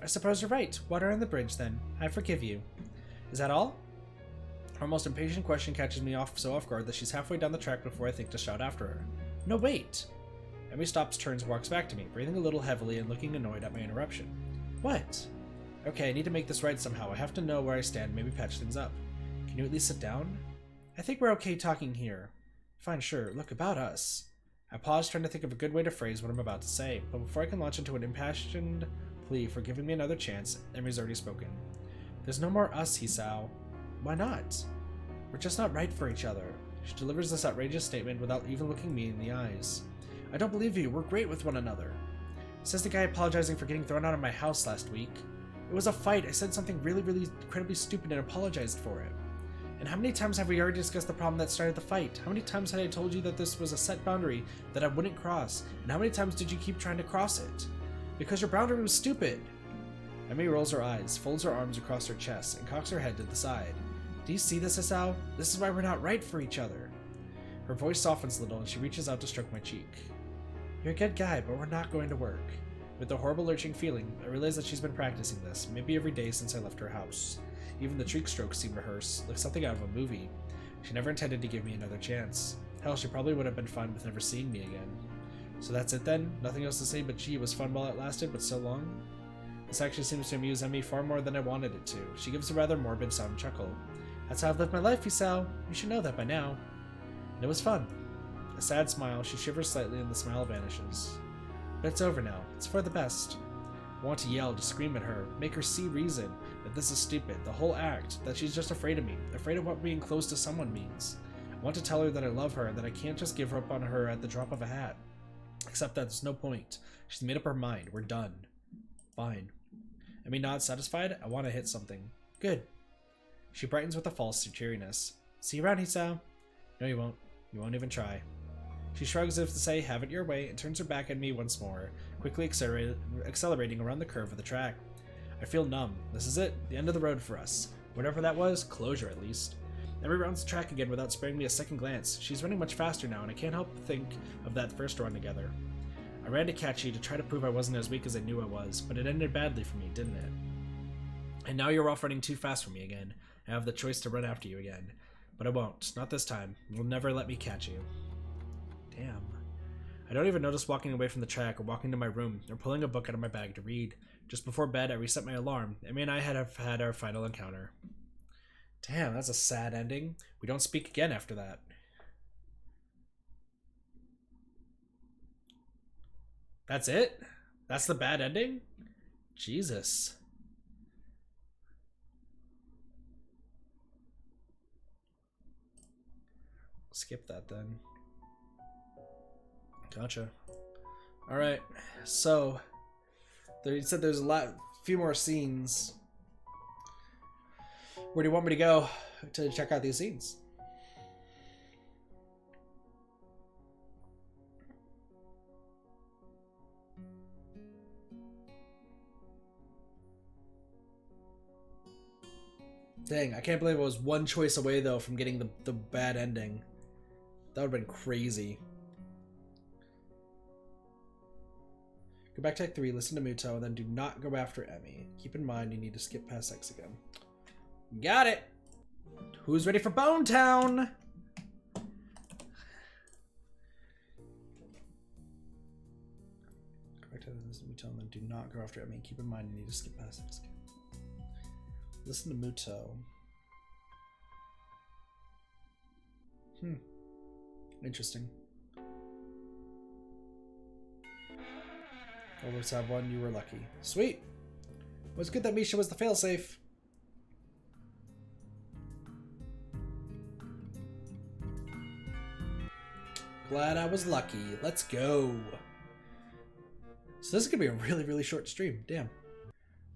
I suppose you're right. Water on the bridge, then. I forgive you. Is that all? Her almost impatient question catches me off guard that she's halfway down the track before I think to shout after her. No, wait! Emmy stops, turns, and walks back to me, breathing a little heavily and looking annoyed at my interruption. What? Okay, I need to make this right somehow. I have to know where I stand, maybe patch things up. Can you at least sit down? I think we're okay talking here. Fine, sure. Look, about us. I pause, trying to think of a good way to phrase what I'm about to say, but before I can launch into an impassioned plea for giving me another chance, Emmy's already spoken. There's no more us, Hisao. Why not? We're just not right for each other. She delivers this outrageous statement without even looking me in the eyes. I don't believe you. We're great with one another. Says the guy apologizing for getting thrown out of my house last week. It was a fight. I said something really incredibly stupid and apologized for it. And how many times have we already discussed the problem that started the fight? How many times had I told you that this was a set boundary that I wouldn't cross? And how many times did you keep trying to cross it? Because your boundary was stupid. Emmy rolls her eyes, folds her arms across her chest, and cocks her head to the side. Do you see this, Hisao? This is why we're not right for each other. Her voice softens a little, and she reaches out to stroke my cheek. You're a good guy, but we're not going to work. With a horrible lurching feeling, I realize that she's been practicing this, maybe every day since I left her house. Even the cheek strokes seem rehearsed, like something out of a movie. She never intended to give me another chance. Hell, she probably would have been fine with never seeing me again. So that's it then? Nothing else to say but gee, it was fun while it lasted, but so long? This actually seems to amuse Emmy far more than I wanted it to. She gives a rather morbid sound chuckle. That's how I've lived my life, Isao. You should know that by now. And it was fun. A sad smile, she shivers slightly and the smile vanishes. But it's over now. It's for the best. I want to yell, to scream at her, make her see reason, that this is stupid, the whole act, that she's just afraid of me, afraid of what being close to someone means. I want to tell her that I love her and that I can't just give up on her at the drop of a hat. Except that there's no point. She's made up her mind. We're done. Fine. I mean, not satisfied? I want to hit something. Good. She brightens with a false cheeriness. See you around, Hisao. No, you won't. You won't even try. She shrugs as if to say, have it your way, and turns her back at me once more, quickly accelerating around the curve of the track. I feel numb. This is it. The end of the road for us. Whatever that was, closure at least. Emmy rounds the track again without sparing me a second glance. She's running much faster now, and I can't help but think of that first run together. I ran to catch you to try to prove I wasn't as weak as I knew I was, but it ended badly for me, didn't it? And now you're off running too fast for me again. I have the choice to run after you again. But I won't. Not this time. You'll never let me catch you. Damn. I don't even notice walking away from the track or walking to my room or pulling a book out of my bag to read. Just before bed, I reset my alarm. Emmy and I had had our final encounter. Damn, that's a sad ending. We don't speak again after that. That's it? That's the bad ending? Jesus. Skip that then. Gotcha. Alright, so you said there's a few more scenes. Where do you want me to go to check out these scenes? Dang, I can't believe I was one choice away though from getting the bad ending. That would have been crazy. Go back to Act 3, listen to Muto, and then do not go after Emmy. Keep in mind you need to skip past X again. Got it! Who's ready for Bone Town? Go back to listen to Muto, and then do not go after Emmy. Keep in mind you need to skip past X again. Listen to Muto. Interesting. Always have one, you were lucky. Sweet! It was good that Misha was the failsafe. Glad I was lucky. Let's go. So this is gonna be a really, really short stream. Damn.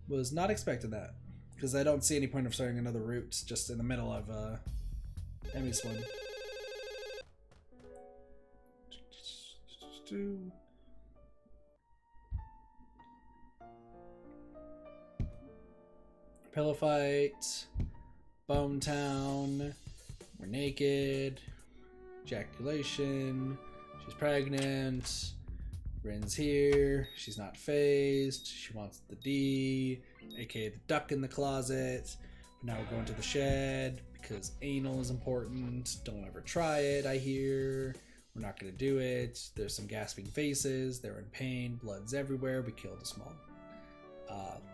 Was not expecting that. Because I don't see any point of starting another route just in the middle of Emmy's one. Pillow fight, Bone Town, we're naked, ejaculation, she's pregnant, Rin's here, she's not phased, she wants the D, aka the duck in the closet, but now we're going to the shed because anal is important, don't ever try it, I hear. We're not going to do it. There's some gasping faces. They're in pain. Blood's everywhere. We killed a small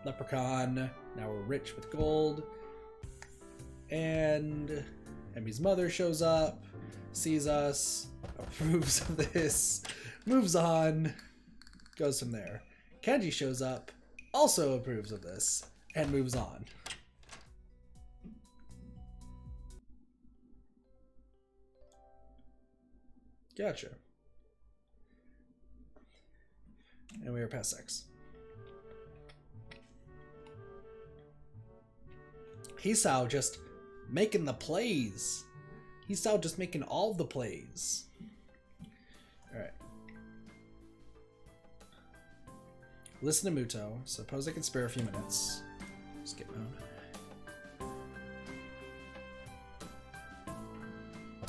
leprechaun. Now we're rich with gold. And Emmy's mother shows up, sees us, approves of this, moves on, goes from there. Kenji shows up, also approves of this, and moves on. Gotcha. And we are past sex. Hisao just making the plays. Hisao just making all the plays. Alright. Listen to Muto. Suppose I can spare a few minutes. Skip mode.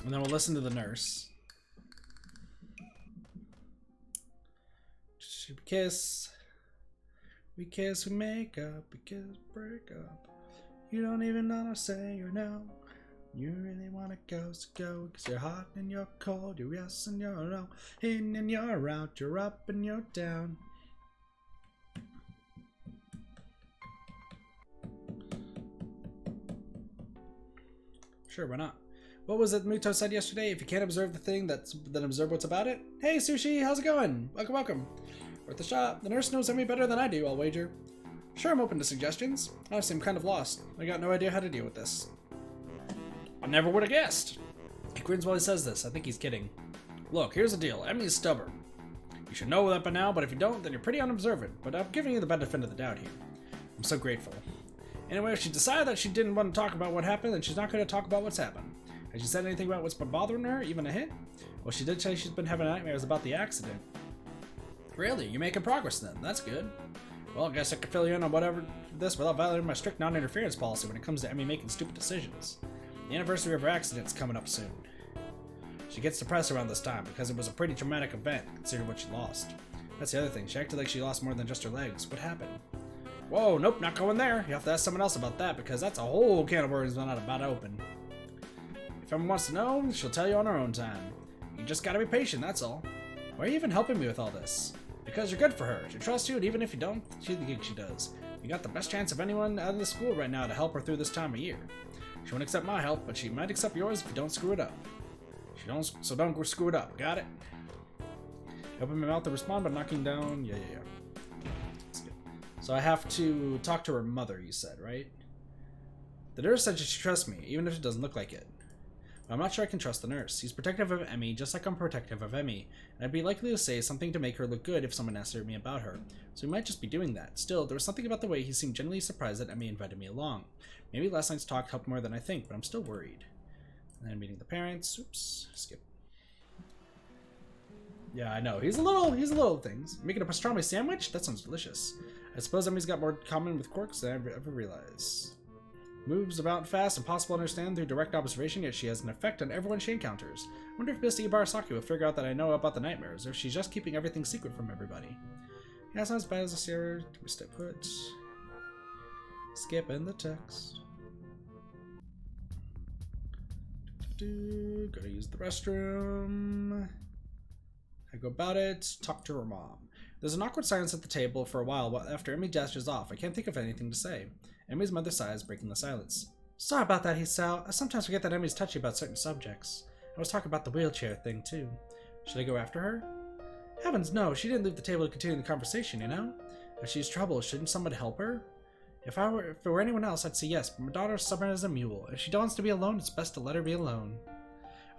And then we'll listen to the nurse. We kiss. We kiss, we make up, we kiss, break up. You don't even know to say or no. You really wanna go, so go. Cause you're hot and you're cold, you're yes and you're no. In and you're out, you're up and you're down. Sure, why not? What was it Muto said yesterday? If you can't observe the thing, then observe what's about it? Hey, Sushi, how's it going? Welcome, welcome. Worth the shot. The nurse knows Emmy better than I do, I'll wager. Sure, I'm open to suggestions. I seem kind of lost. I got no idea how to deal with this. I never would have guessed. He grins while he says this. I think he's kidding. Look, here's the deal. Emmy is stubborn. You should know that by now, but if you don't, then you're pretty unobservant. But I'm giving you the benefit of the doubt here. I'm so grateful. Anyway, if she decided that she didn't want to talk about what happened, then she's not going to talk about what's happened. Has she said anything about what's been bothering her, even a hint? Well, she did say she's been having nightmares about the accident. Really? You're making progress then. That's good. Well, I guess I could fill you in on whatever this without violating my strict non-interference policy when it comes to Emmy making stupid decisions. The anniversary of her accident's coming up soon. She gets depressed around this time because it was a pretty traumatic event, considering what she lost. That's the other thing. She acted like she lost more than just her legs. What happened? Whoa, nope, not going there. You have to ask someone else about that because that's a whole can of worms not about to open. If anyone wants to know, she'll tell you on her own time. You just gotta be patient, that's all. Why are you even helping me with all this? Because you're good for her. She trusts you, and even if you don't, she thinks she does. You got the best chance of anyone out of the school right now to help her through this time of year. She won't accept my help, but she might accept yours if you don't screw it up. So don't screw it up, got it? Open my mouth to respond by knocking down. Yeah. That's good. So I have to talk to her mother, you said, right? The nurse said she trusts me, even if it doesn't look like it. But I'm not sure I can trust the nurse. He's protective of Emmy, just like I'm protective of Emmy, and I'd be likely to say something to make her look good if someone asked me about her. So he might just be doing that. Still, there was something about the way he seemed genuinely surprised that Emmy invited me along. Maybe last night's talk helped more than I think, but I'm still worried. And then meeting the parents. Oops, skip. Yeah, I know. He's a little things. Making a pastrami sandwich? That sounds delicious. I suppose Emmy's got more common with quirks than I ever realized. Moves about fast, impossible to understand through direct observation, yet she has an effect on everyone she encounters. I wonder if Misty Ibarasaki will figure out that I know about the nightmares, or if she's just keeping everything secret from everybody. Yeah, it's not as bad as a Sarah. Stay put. Skip in the text. Gotta use the restroom. I go about it. Talk to her mom. There's an awkward silence at the table for a while after Emmy gestures off. I can't think of anything to say. Emmy's mother sighs, breaking the silence. Sorry about that, Hisao. I sometimes forget that Emmy's touchy about certain subjects. I was talking about the wheelchair thing, too. Should I go after her? Heavens, no. She didn't leave the table to continue the conversation, you know? If she's troubled, shouldn't somebody help her? If it were anyone else, I'd say yes, but my daughter's stubborn as a mule. If she wants to be alone, it's best to let her be alone.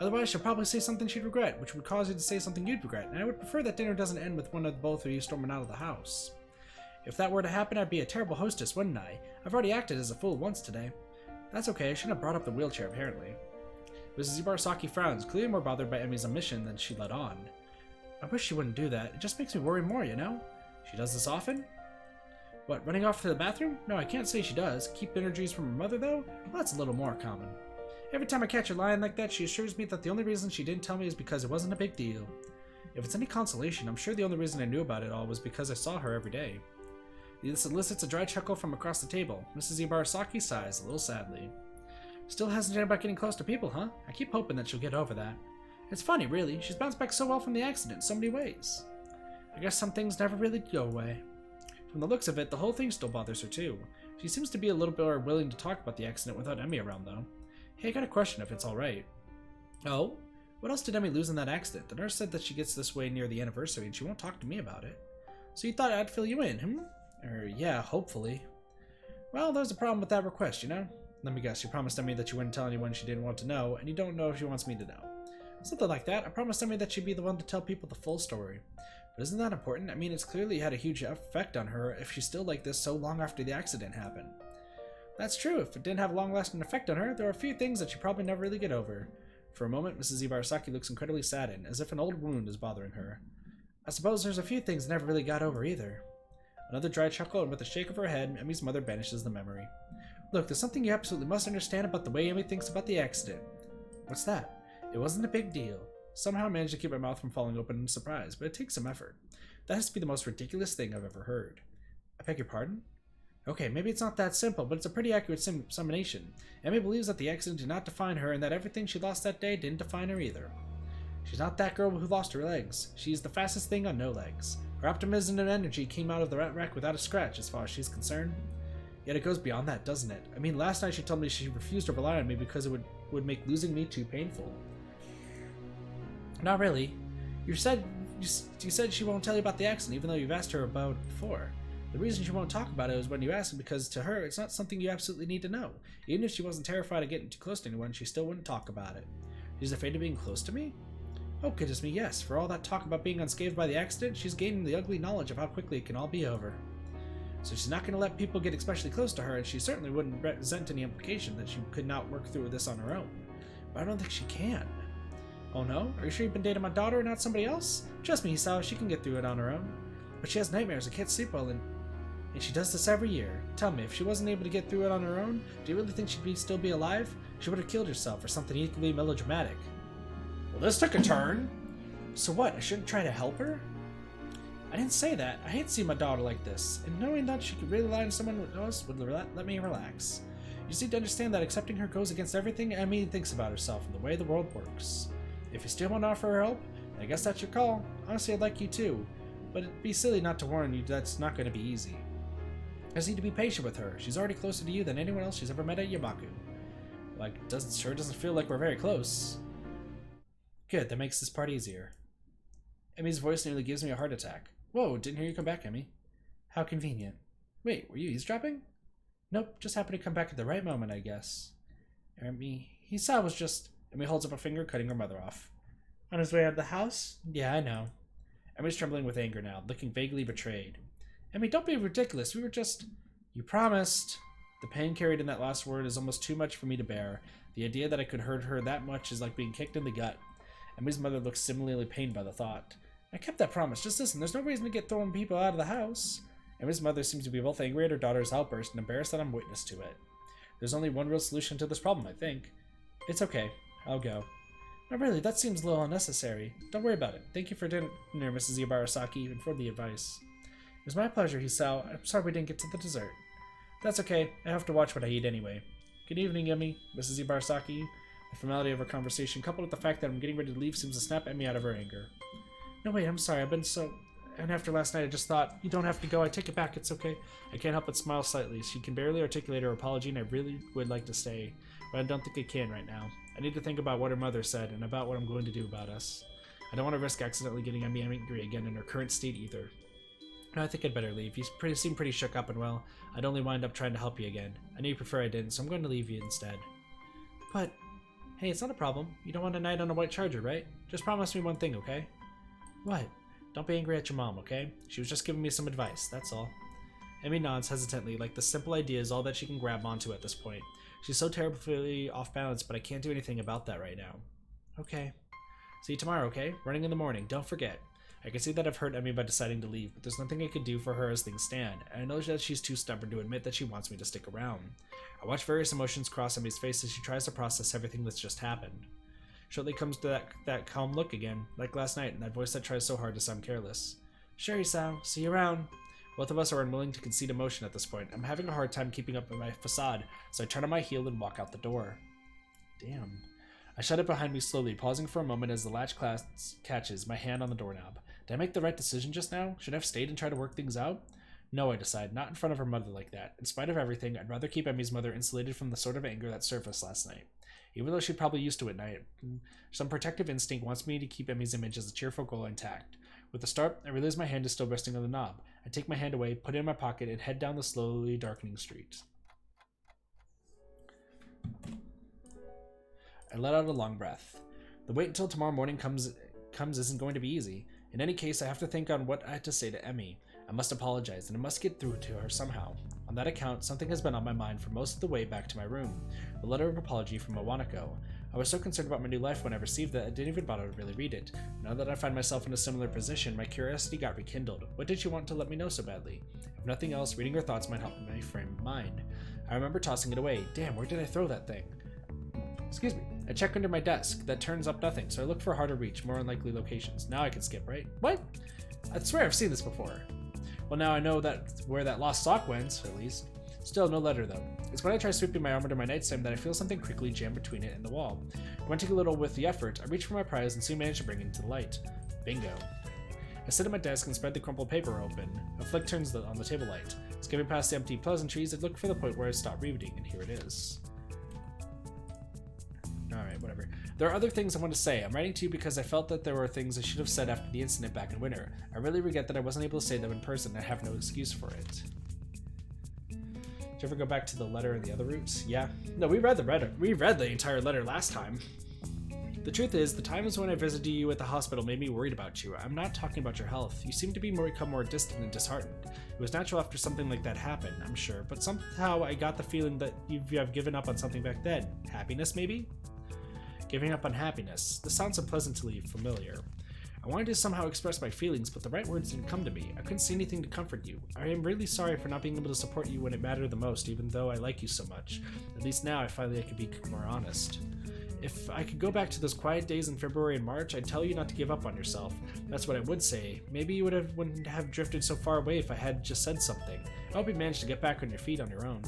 Otherwise, she'll probably say something she'd regret, which would cause you to say something you'd regret, and I would prefer that dinner doesn't end with one of both of you storming out of the house. If that were to happen, I'd be a terrible hostess, wouldn't I? I've already acted as a fool once today. That's okay, I shouldn't have brought up the wheelchair, apparently. Mrs. Ibarasaki frowns, clearly more bothered by Emmy's omission than she let on. I wish she wouldn't do that. It just makes me worry more, you know? She does this often? What, running off to the bathroom? No, I can't say she does. Keep energies from her mother, though? Well, that's a little more common. Every time I catch her lying like that, she assures me that the only reason she didn't tell me is because it wasn't a big deal. If it's any consolation, I'm sure the only reason I knew about it all was because I saw her every day. This elicits a dry chuckle from across the table. Mrs. Ibarasaki sighs, a little sadly. Still hesitant about getting close to people, huh? I keep hoping that she'll get over that. It's funny, really. She's bounced back so well from the accident in so many ways. I guess some things never really go away. From the looks of it, the whole thing still bothers her, too. She seems to be a little bit more willing to talk about the accident without Emmy around, though. Hey, I got a question if it's alright. Oh? What else did Emmy lose in that accident? The nurse said that she gets this way near the anniversary and she won't talk to me about it. So you thought I'd fill you in, yeah, hopefully. Well, there's a problem with that request, you know? Let me guess, you promised Emmy that you wouldn't tell anyone she didn't want to know, and you don't know if she wants me to know. Something like that. I promised Emmy that she'd be the one to tell people the full story. But isn't that important? I mean, it's clearly had a huge effect on her if she's still like this so long after the accident happened. That's true. If it didn't have a long-lasting effect on her, there are a few things that she probably never really get over. For a moment, Mrs. Ibarasaki looks incredibly saddened, as if an old wound is bothering her. I suppose there's a few things never really got over either. Another dry chuckle, and with a shake of her head, Emmy's mother banishes the memory. Look, there's something you absolutely must understand about the way Emmy thinks about the accident. What's that? It wasn't a big deal. Somehow I managed to keep my mouth from falling open in surprise, but it takes some effort. That has to be the most ridiculous thing I've ever heard. I beg your pardon? Okay, maybe it's not that simple, but it's a pretty accurate summation. Emmy believes that the accident did not define her, and that everything she lost that day didn't define her either. She's not that girl who lost her legs. She's the fastest thing on no legs. Her optimism and energy came out of the wreck without a scratch, as far as she's concerned. Yet it goes beyond that, doesn't it? I mean, last night she told me she refused to rely on me because it would make losing me too painful. Not really. You said she won't tell you about the accident, even though you've asked her about it before. The reason she won't talk about it is when you ask, because to her, it's not something you absolutely need to know. Even if she wasn't terrified of getting too close to anyone, she still wouldn't talk about it. She's afraid of being close to me? Oh, goodness me, yes. For all that talk about being unscathed by the accident, she's gaining the ugly knowledge of how quickly it can all be over. So she's not going to let people get especially close to her, and she certainly wouldn't resent any implication that she could not work through this on her own. But I don't think she can. Oh no? Are you sure you've been dating my daughter and not somebody else? Trust me, Hisao, she can get through it on her own. But she has nightmares and can't sleep well, and she does this every year. Tell me, if she wasn't able to get through it on her own, do you really think she'd still be alive? She would have killed herself or something equally melodramatic. Well, this took a turn. So what, I shouldn't try to help her? I didn't say that. I hate seeing my daughter like this, and knowing that she could really rely on someone else would let me relax. You just need to understand that accepting her goes against everything Emmy thinks about herself and the way the world works. If you still want to offer her help, I guess that's your call. Honestly, I'd like you too, but it'd be silly not to warn you that's not going to be easy. I just need to be patient with her. She's already closer to you than anyone else she's ever met at Yamaku. Like, sure doesn't feel like we're very close. Good, that makes this part easier. Emmy's voice nearly gives me a heart attack. Whoa, didn't hear you come back, Emmy. How convenient. Wait, were you eavesdropping? Nope, just happened to come back at the right moment, I guess. Emmy, he saw was just... Emmy holds up a finger, cutting her mother off. On his way out of the house? Yeah, I know. Emmy's trembling with anger now, looking vaguely betrayed. Emmy, don't be ridiculous. We were just... You promised. The pain carried in that last word is almost too much for me to bear. The idea that I could hurt her that much is like being kicked in the gut. Emmy's mother looks similarly pained by the thought. I kept that promise. Just listen, there's no reason to get throwing people out of the house. Emmy's mother seems to be both angry at her daughter's outburst and embarrassed that I'm witness to it. There's only one real solution to this problem, I think. It's okay. I'll go. No, really, that seems a little unnecessary. Don't worry about it. Thank you for dinner, Mrs. Ibarasaki, and for the advice. It was my pleasure, Hisao. I'm sorry we didn't get to the dessert. That's okay. I have to watch what I eat anyway. Good evening, Emmy, Mrs. Ibarasaki. The formality of our conversation, coupled with the fact that I'm getting ready to leave, seems to snap Emmy out of her anger. No, wait, I'm sorry. I've been so... And after last night, I just thought, you don't have to go. I take it back. It's okay. I can't help but smile slightly. She can barely articulate her apology, and I really would like to stay. But I don't think I can right now. I need to think about what her mother said, and about what I'm going to do about us. I don't want to risk accidentally getting Emmy angry again in her current state either. No, I think I'd better leave. You seem pretty shook up and well. I'd only wind up trying to help you again. I know you prefer I didn't, so I'm going to leave you instead. But, hey, it's not a problem. You don't want a night on a white charger, right? Just promise me one thing, okay? What? Don't be angry at your mom, okay? She was just giving me some advice, that's all. Emmy nods hesitantly, like the simple idea is all that she can grab onto at this point. She's so terribly off balance, but I can't do anything about that right now. Okay. See you tomorrow, okay? Running in the morning, don't forget. I can see that I've hurt Emmy by deciding to leave, but there's nothing I could do for her as things stand, and I know that she's too stubborn to admit that she wants me to stick around. I watch various emotions cross Emmy's face as she tries to process everything that's just happened. Shortly comes to that calm look again, like last night, and that voice that tries so hard to sound careless. Sure, Isao. See you around. Both of us are unwilling to concede emotion at this point. I'm having a hard time keeping up with my facade, so I turn on my heel and walk out the door. Damn. I shut it behind me slowly, pausing for a moment as the latch catches my hand on the doorknob. Did I make the right decision just now? Should I have stayed and tried to work things out? No, I decide, not in front of her mother like that. In spite of everything, I'd rather keep Emmy's mother insulated from the sort of anger that surfaced last night. Even though she's probably used to it now, some protective instinct wants me to keep Emmy's image as a cheerful girl intact. With a start, I realize my hand is still resting on the knob. I take my hand away, put it in my pocket, and head down the slowly darkening street. I let out a long breath. The wait until tomorrow morning comes isn't going to be easy. In any case, I have to think on what I had to say to Emmy. I must apologize, and I must get through to her somehow. On that account, something has been on my mind for most of the way back to my room. The letter of apology from Iwanako. I was so concerned about my new life when I received it, I didn't even bother to really read it. Now that I find myself in a similar position, my curiosity got rekindled. What did she want to let me know so badly? If nothing else, reading her thoughts might help my frame of mind. I remember tossing it away. Damn, where did I throw that thing? Excuse me. I check under my desk. That turns up nothing, so I look for harder reach, more unlikely locations. Now I can skip, right? What? I swear I've seen this before. Well, now I know where that lost sock went, at least. Still, no letter, though. It's when I try sweeping my arm under my nightstand that I feel something crinkly jammed between it and the wall. When I take a little with the effort, I reach for my prize and soon manage to bring it into the light. Bingo. I sit at my desk and spread the crumpled paper open. A flick turns on the table light. Skipping past the empty pleasantries, I look for the point where I stop reading, and here it is. Alright, whatever. There are other things I want to say. I'm writing to you because I felt that there were things I should have said after the incident back in winter. I really regret that I wasn't able to say them in person. I have no excuse for it. Did you ever go back to the letter and the other routes? Yeah. No, we read the entire letter last time. The truth is, the times when I visited you at the hospital made me worried about you. I'm not talking about your health. You seem to become more distant and disheartened. It was natural after something like that happened, I'm sure, but somehow I got the feeling that you have given up on something back then. Happiness, maybe? Giving up on happiness. This sounds unpleasantly familiar. I wanted to somehow express my feelings, but the right words didn't come to me. I couldn't see anything to comfort you. I am really sorry for not being able to support you when it mattered the most, even though I like you so much. At least now I finally could be more honest. If I could go back to those quiet days in February and March, I'd tell you not to give up on yourself. That's what I would say. Maybe you wouldn't have drifted so far away if I had just said something. I hope you managed to get back on your feet on your own.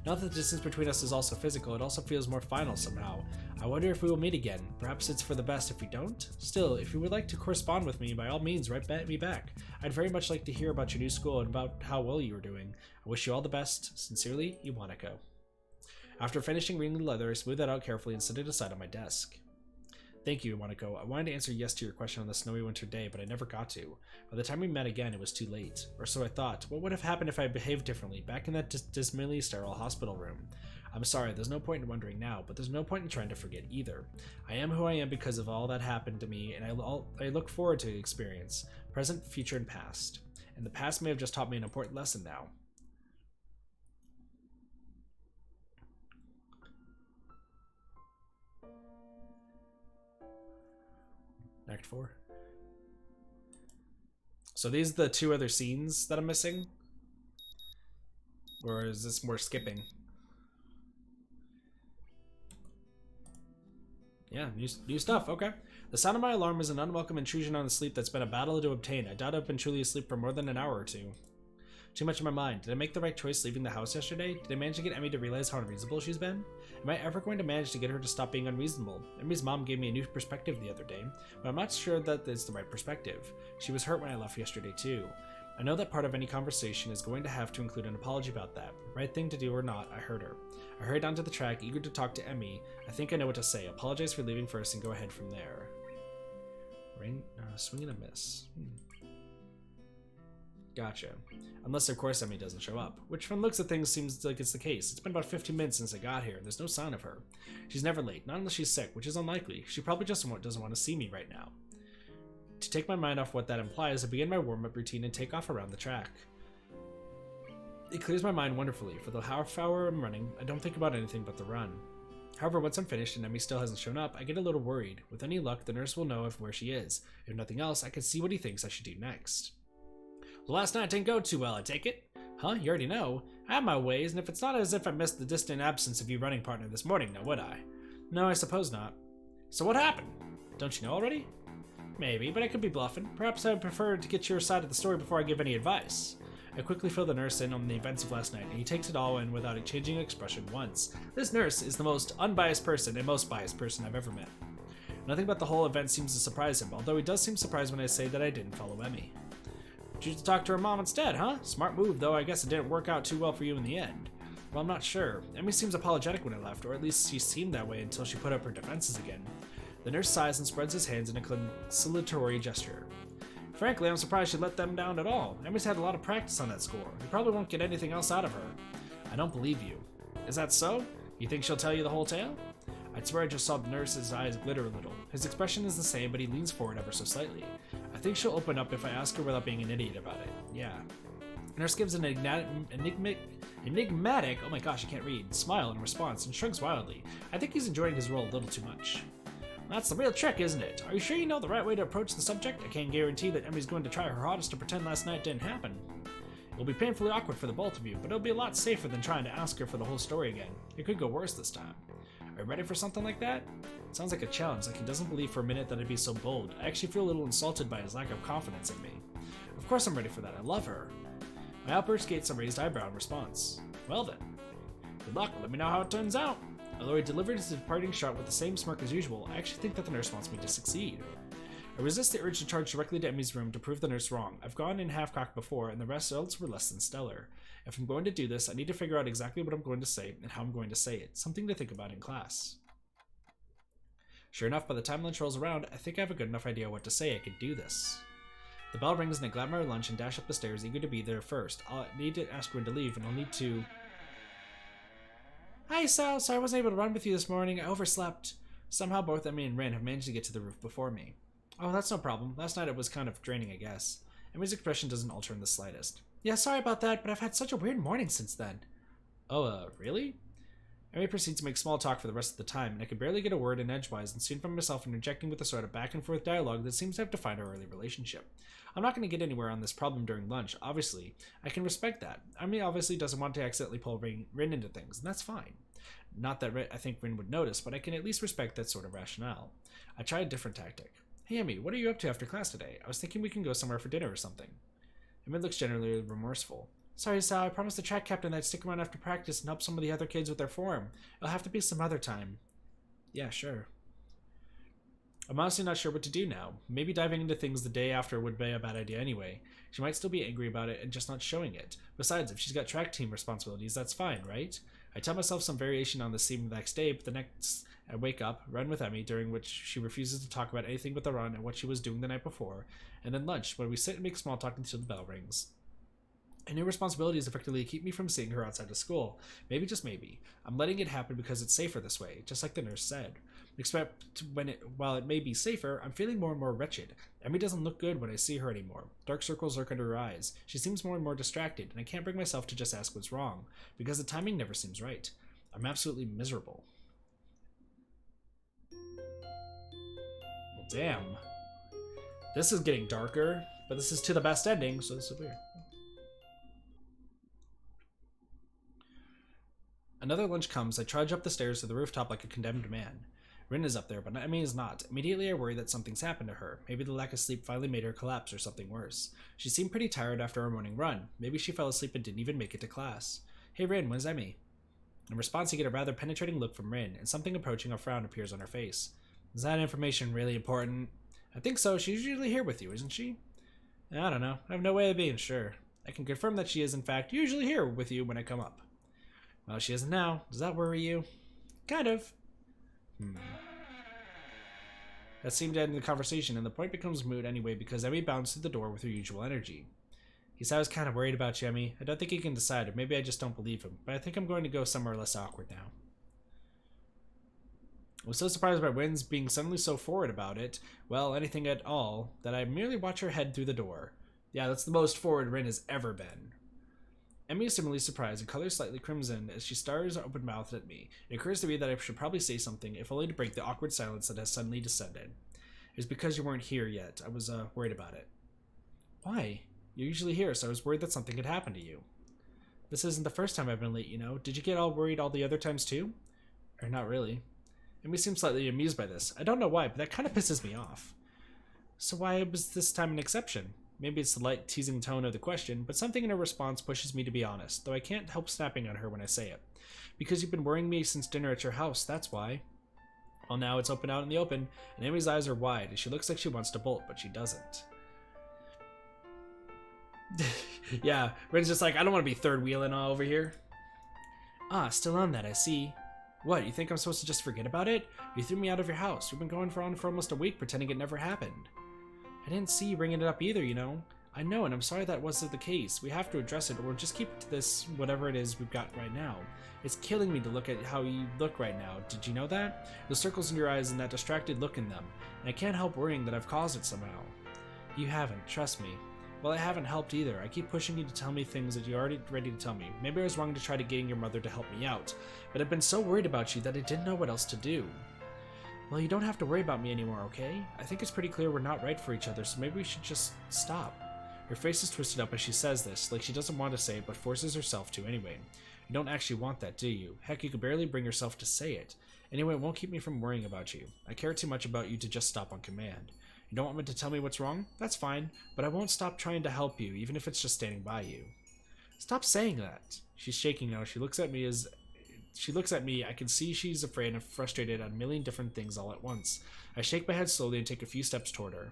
Now that the distance between us is also physical, it also feels more final somehow. I wonder if we will meet again. Perhaps it's for the best if we don't? Still, if you would like to correspond with me, by all means, write me back. I'd very much like to hear about your new school and about how well you are doing. I wish you all the best. Sincerely, Yamaku. After finishing reading the letter, I smoothed that out carefully and set it aside on my desk. Thank you, Yamaku. I wanted to answer yes to your question on the snowy winter day, but I never got to. By the time we met again, it was too late. Or so I thought. What would have happened if I behaved differently, back in that dismally sterile hospital room? I'm sorry, there's no point in wondering now, but there's no point in trying to forget either. I am who I am because of all that happened to me, and I look forward to the experience, present, future, and past. And the past may have just taught me an important lesson now. Act 4. So these are the two other scenes that I'm missing? Or is this more skipping? Yeah, new stuff, okay. The sound of my alarm is an unwelcome intrusion on the sleep that's been a battle to obtain. I doubt I've been truly asleep for more than an hour or two. Too much in my mind. Did I make the right choice leaving the house yesterday? Did I manage to get Emmy to realize how unreasonable she's been? Am I ever going to manage to get her to stop being unreasonable? Emmy's mom gave me a new perspective the other day, but I'm not sure that it's the right perspective. She was hurt when I left yesterday too. I know that part of any conversation is going to have to include an apology about that. Right thing to do or not, I heard her. I hurried down to the track, eager to talk to Emmy. I think I know what to say. Apologize for leaving first and go ahead from there. Swing and a miss. Gotcha. Unless, of course, Emmy doesn't show up. Which, from the looks of things, seems like it's the case. It's been about 15 minutes since I got here, and there's no sign of her. She's never late, not unless she's sick, which is unlikely. She probably just doesn't want to see me right now. To take my mind off what that implies, I begin my warm-up routine and take off around the track. It clears my mind wonderfully. For the half hour I'm running, I don't think about anything but the run. However, once I'm finished and Emmy still hasn't shown up, I get a little worried. With any luck, the nurse will know where she is. If nothing else, I can see what he thinks I should do next. Well, last night didn't go too well, I take it? Huh? You already know. I have my ways, and if it's not as if I missed the distant absence of your running partner this morning, now would I? No, I suppose not. So what happened? Don't you know already? Maybe, but I could be bluffing. Perhaps I would prefer to get your side of the story before I give any advice. I quickly fill the nurse in on the events of last night, and he takes it all in without a changing expression once. This nurse is the most unbiased person and most biased person I've ever met. Nothing about the whole event seems to surprise him, although he does seem surprised when I say that I didn't follow Emmy. Choose to talk to her mom instead, huh? Smart move, though I guess it didn't work out too well for you in the end. Well, I'm not sure. Emmy seems apologetic when I left, or at least she seemed that way until she put up her defenses again. The nurse sighs and spreads his hands in a conciliatory gesture. Frankly, I'm surprised she let them down at all. Emmy's had a lot of practice on that score. You probably won't get anything else out of her. I don't believe you. Is that so? You think she'll tell you the whole tale? I'd swear I just saw the nurse's eyes glitter a little. His expression is the same, but he leans forward ever so slightly. I think she'll open up if I ask her without being an idiot about it. Yeah. Nurse gives an enigmatic, oh my gosh, I can't read, smile in response and shrugs wildly. I think he's enjoying his role a little too much. That's the real trick, isn't it? Are you sure you know the right way to approach the subject? I can't guarantee that Emmy's going to try her hardest to pretend last night didn't happen. It'll be painfully awkward for the both of you, but it'll be a lot safer than trying to ask her for the whole story again. It could go worse this time. Are you ready for something like that? It sounds like a challenge, like he doesn't believe for a minute that I'd be so bold. I actually feel a little insulted by his lack of confidence in me. Of course I'm ready for that, I love her. My outburst gets a raised eyebrow in response. Well then. Good luck, let me know how it turns out. Although he delivered his departing shot with the same smirk as usual, I actually think that the nurse wants me to succeed. I resist the urge to charge directly to Emmy's room to prove the nurse wrong. I've gone in half-cocked before, and the results were less than stellar. If I'm going to do this, I need to figure out exactly what I'm going to say and how I'm going to say it. Something to think about in class. Sure enough, by the time lunch rolls around, I think I have a good enough idea what to say. I could do this. The bell rings and I grab my lunch and dash up the stairs, eager to be there first. I'll need to ask Rin to leave, and I'll need to... Hi, Sal. Sorry I wasn't able to run with you this morning. I overslept. Somehow both Emmy and Rin have managed to get to the roof before me. Oh, that's no problem. Last night it was kind of draining, I guess. Emmy's expression doesn't alter in the slightest. Yeah, sorry about that, but I've had such a weird morning since then. Oh, really? Emmy proceeds to make small talk for the rest of the time, and I can barely get a word in edgewise and soon find myself interjecting with the sort of back-and-forth dialogue that seems to have defined our early relationship. I'm not going to get anywhere on this problem during lunch, obviously. I can respect that. Emmy obviously doesn't want to accidentally pull Rin into things, and that's fine. Not that I think Rin would notice, but I can at least respect that sort of rationale. I try a different tactic. Hey Emmy, what are you up to after class today? I was thinking we can go somewhere for dinner or something. Emmy looks generally remorseful. Sorry, Sal, I promised the track captain that I'd stick around after practice and help some of the other kids with their form. It'll have to be some other time. Yeah, sure. I'm honestly not sure what to do now. Maybe diving into things the day after would be a bad idea anyway. She might still be angry about it and just not showing it. Besides, if she's got track team responsibilities, that's fine, right? I tell myself some variation on this theme the next day, but the next I wake up, run with Emmy, during which she refuses to talk about anything but the run and what she was doing the night before, and then lunch, where we sit and make small talk until the bell rings. A new responsibility is effectively to keep me from seeing her outside of school. Maybe, just maybe. I'm letting it happen because it's safer this way, just like the nurse said. Except while it may be safer, I'm feeling more and more wretched. Emmy doesn't look good when I see her anymore. Dark circles lurk under her eyes. She seems more and more distracted, and I can't bring myself to just ask what's wrong, because the timing never seems right. I'm absolutely miserable. Well, damn. This is getting darker, but this is to the best ending, so this is weird. Another lunch comes. I trudge up the stairs to the rooftop like a condemned man. Rin is up there, but Emmy is not. Immediately I worry that something's happened to her. Maybe the lack of sleep finally made her collapse or something worse. She seemed pretty tired after her morning run. Maybe she fell asleep and didn't even make it to class. Hey Rin, when's Emmy? In response, I get a rather penetrating look from Rin, and something approaching a frown appears on her face. Is that information really important? I think so. She's usually here with you, isn't she? I don't know. I have no way of being sure. I can confirm that she is, in fact, usually here with you when I come up. Well, she isn't now. Does that worry you? Kind of. That seemed to end the conversation, and the point becomes moot anyway because Emmy bounced through the door with her usual energy. He said I was kind of worried about you, Emmy. I don't think he can decide, or maybe I just don't believe him, but I think I'm going to go somewhere less awkward now. I was so surprised by Win's being suddenly so forward about it, well, anything at all, that I merely watch her head through the door. Yeah, that's the most forward Rin has ever been. Emmy is similarly surprised and colors slightly crimson as she stares open-mouthed at me. It occurs to me that I should probably say something, if only to break the awkward silence that has suddenly descended. It's because you weren't here yet. I was, worried about it. Why? You're usually here, so I was worried that something had happened to you. This isn't the first time I've been late, you know. Did you get all worried all the other times, too? Or not really. Emmy seems slightly amused by this. I don't know why, but that kind of pisses me off. So why was this time an exception? Maybe it's the light, teasing tone of the question, but something in her response pushes me to be honest, though I can't help snapping on her when I say it. Because you've been worrying me since dinner at your house, that's why. Well, now it's open out in the open, and Emmy's eyes are wide, and she looks like she wants to bolt, but she doesn't. Yeah, Rin's just like, I don't want to be third wheeling all over here. Ah, still on that, I see. What, you think I'm supposed to just forget about it? You threw me out of your house. We've been going on for almost a week pretending it never happened. I didn't see you bringing it up either, you know. I know, and I'm sorry that wasn't the case. We have to address it, or we'll just keep to this, whatever it is we've got right now. It's killing me to look at how you look right now. Did you know that? The circles in your eyes and that distracted look in them. And I can't help worrying that I've caused it somehow. You haven't, trust me. Well, I haven't helped either. I keep pushing you to tell me things that you're already ready to tell me. Maybe I was wrong to try to getting your mother to help me out, but I've been so worried about you that I didn't know what else to do. Well, you don't have to worry about me anymore, okay? I think it's pretty clear we're not right for each other, so maybe we should just stop. Her face is twisted up as she says this, like she doesn't want to say it, but forces herself to anyway. You don't actually want that, do you? Heck, you could barely bring yourself to say it. Anyway, it won't keep me from worrying about you. I care too much about you to just stop on command. You don't want me to tell me what's wrong? That's fine, but I won't stop trying to help you, even if it's just standing by you. Stop saying that. She's shaking now. She looks at me. I can see she's afraid and frustrated at a million different things all at once. I shake my head slowly and take a few steps toward her.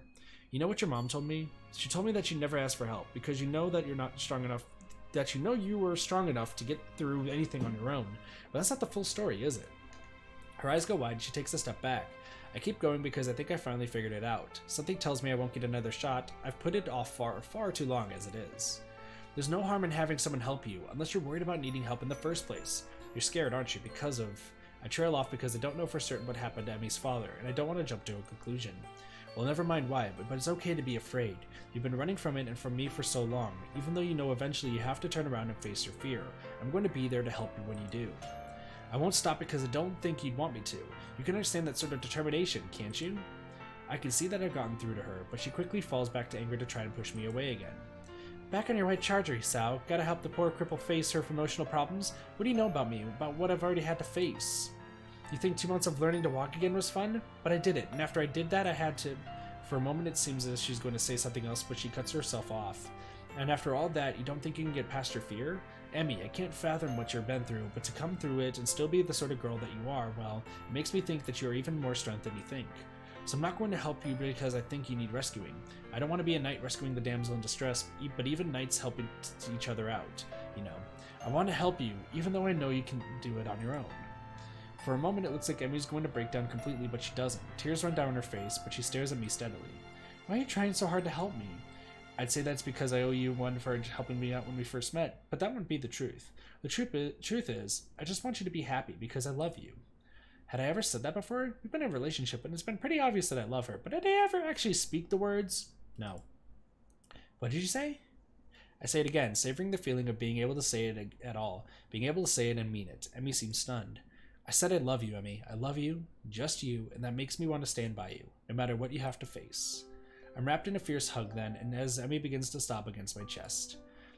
You know what your mom told me? She told me that you never ask for help because you know that you're not strong enough, that you know you were strong enough to get through anything on your own. But that's not the full story, is it? Her eyes go wide and she takes a step back. I keep going because I think I finally figured it out. Something tells me I won't get another shot. I've put it off far too long as it is. There's no harm in having someone help you, unless you're worried about needing help in the first place. You're scared, aren't you, because of... I trail off because I don't know for certain what happened to Emmy's father, and I don't want to jump to a conclusion. Well, never mind why, but it's okay to be afraid. You've been running from it and from me for so long, even though you know eventually you have to turn around and face your fear. I'm going to be there to help you when you do. I won't stop because I don't think you'd want me to. You can understand that sort of determination, can't you? I can see that I've gotten through to her, but she quickly falls back to anger to try and push me away again. Back on your right charger, Hisao. Gotta help the poor cripple face her emotional problems? What do you know about me, about what I've already had to face? You think 2 months of learning to walk again was fun? But I did it, and after I did that, I had to... For a moment it seems as if she's going to say something else, but she cuts herself off. And after all that, you don't think you can get past your fear? Emmy, I can't fathom what you've been through, but to come through it and still be the sort of girl that you are, well, it makes me think that you are even more strength than you think. So I'm not going to help you because I think you need rescuing. I don't want to be a knight rescuing the damsel in distress, but even knights helping each other out, you know. I want to help you, even though I know you can do it on your own. For a moment it looks like Emmy's going to break down completely, but she doesn't. Tears run down her face, but she stares at me steadily. Why are you trying so hard to help me? I'd say that's because I owe you one for helping me out when we first met, but that wouldn't be the truth. The truth is, I just want you to be happy because I love you. Had I ever said that before? We've been in a relationship and it's been pretty obvious that I love her, but did I ever actually speak the words? No. What did you say? I say it again, savoring the feeling of being able to say it at all, being able to say it and mean it. Emmy seems stunned. I said I love you, Emmy. I love you, just you, and that makes me want to stand by you, no matter what you have to face. I'm wrapped in a fierce hug then, and as Emmy begins to sob against my chest.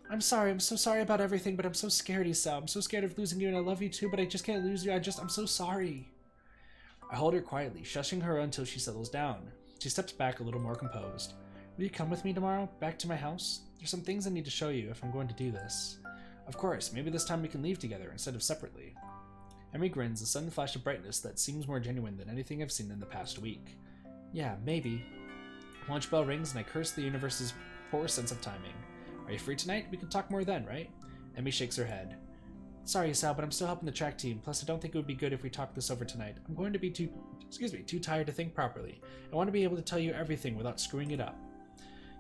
I'm so sorry about everything, but I'm so scared, Isao. I'm so scared of losing you, and I love you too, but I just can't lose you. I'm so sorry. I hold her quietly, shushing her until she settles down. She steps back a little more composed. Will you come with me tomorrow, back to my house? There's some things I need to show you if I'm going to do this. Of course, maybe this time we can leave together instead of separately. Emmy grins, a sudden flash of brightness that seems more genuine than anything I've seen in the past week. Yeah, maybe. Lunch bell rings and I curse the universe's poor sense of timing. Are you free tonight? We can talk more then, right? Emmy shakes her head. Sorry, Sal, but I'm still helping the track team. Plus, I don't think it would be good if we talked this over tonight. I'm going to be too tired to think properly. I want to be able to tell you everything without screwing it up.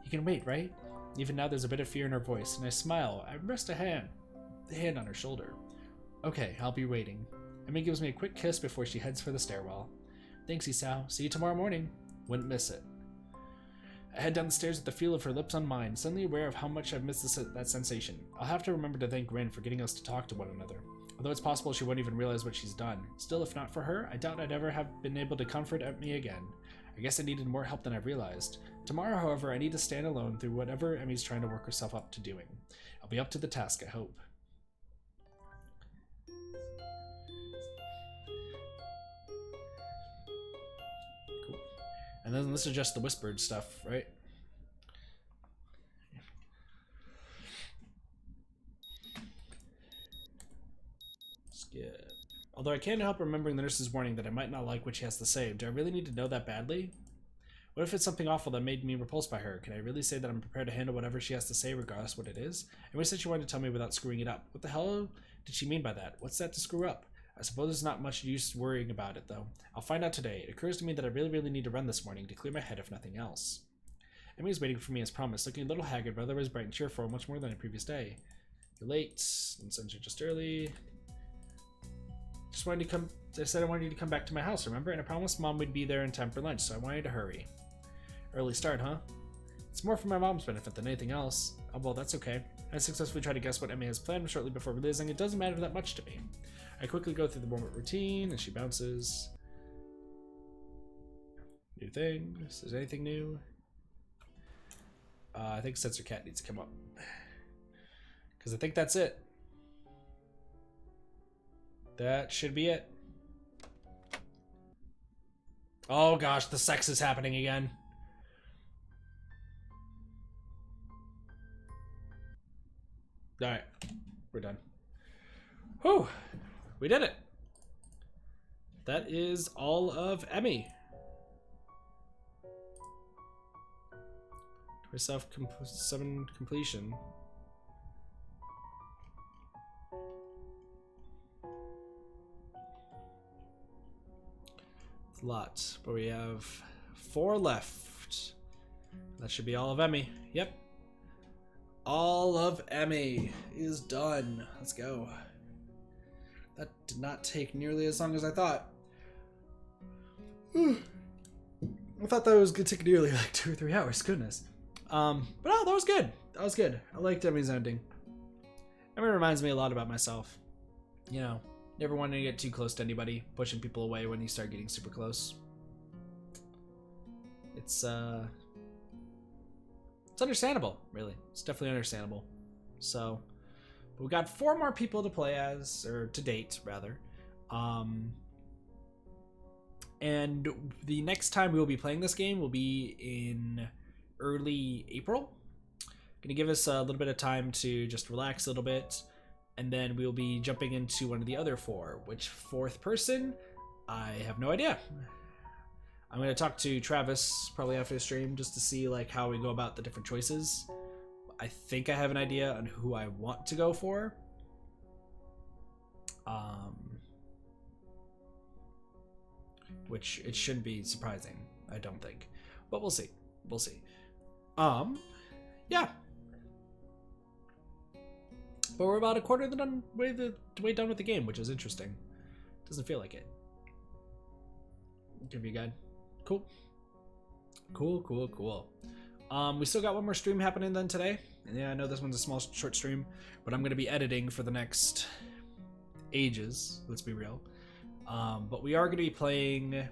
You can wait, right? Even now, there's a bit of fear in her voice, and I smile. I rest a hand on her shoulder. Okay, I'll be waiting. Emmy gives me a quick kiss before she heads for the stairwell. Thanks, Isao. See you tomorrow morning. Wouldn't miss it. I head down the stairs with the feel of her lips on mine, suddenly aware of how much I've missed that sensation. I'll have to remember to thank Rin for getting us to talk to one another. Although it's possible she won't even realize what she's done. Still, if not for her, I doubt I'd ever have been able to comfort Emmy again. I guess I needed more help than I realized. Tomorrow, however, I need to stand alone through whatever Emmy's trying to work herself up to doing. I'll be up to the task, I hope. And then this is just the whispered stuff, right? Skip. Although I can't help remembering the nurse's warning that I might not like what she has to say. Do I really need to know that badly? What if it's something awful that made me repulsed by her? Can I really say that I'm prepared to handle whatever she has to say, regardless what it is? Emily said she wanted to tell me without screwing it up. What the hell did she mean by that? What's that to screw up? I suppose there's not much use worrying about it, though. I'll find out today. It occurs to me that I really need to run this morning to clear my head, if nothing else. Emily was waiting for me as promised, looking a little haggard, but otherwise bright and cheerful, much more than the previous day. You're late, and censored just early. Just wanted to come. I said I wanted you to come back to my house, remember? And I promised Mom we'd be there in time for lunch, so I wanted to hurry. Early start, huh? It's more for my mom's benefit than anything else. Oh, well, that's okay. I successfully tried to guess what Emmy has planned shortly before realizing it doesn't matter that much to me. I quickly go through the moment routine, and she bounces. New things. Is there anything new? I think Censor Cat needs to come up. Because I think that's it. That should be it. Oh gosh, the sex is happening again. Alright, we're done. Whew, we did it. That is all of Emmy. Yourself 7 completion. It's a lot, but we have 4 left. That should be all of Emmy. Yep. All of Emmy is done. Let's go. That did not take nearly as long as I thought. I thought that was gonna take nearly like 2 or 3 hours. Goodness. But no, that was good. That was good. I liked Emmy's ending. Emmy reminds me a lot about myself. You know, never wanting to get too close to anybody, pushing people away when you start getting super close. It's understandable, really. It's definitely understandable. So, but we got 4 more people to play as, or to date, rather. And the next time we will be playing this game will be in early April. Gonna give us a little bit of time to just relax a little bit, and then we'll be jumping into one of the other 4. Which 4th person? I have no idea. I'm gonna talk to Travis probably after the stream just to see like how we go about the different choices. I think I have an idea on who I want to go for. Which it shouldn't be surprising, I don't think, but we'll see. We'll see. Yeah. But we're about a quarter of the way done with the game, which is interesting. Doesn't feel like it. Give you a guide. Cool. Cool. We still got one more stream happening then today. And yeah, I know this one's a small, short stream, but I'm going to be editing for the next ages. Let's be real. But we are going to be playing.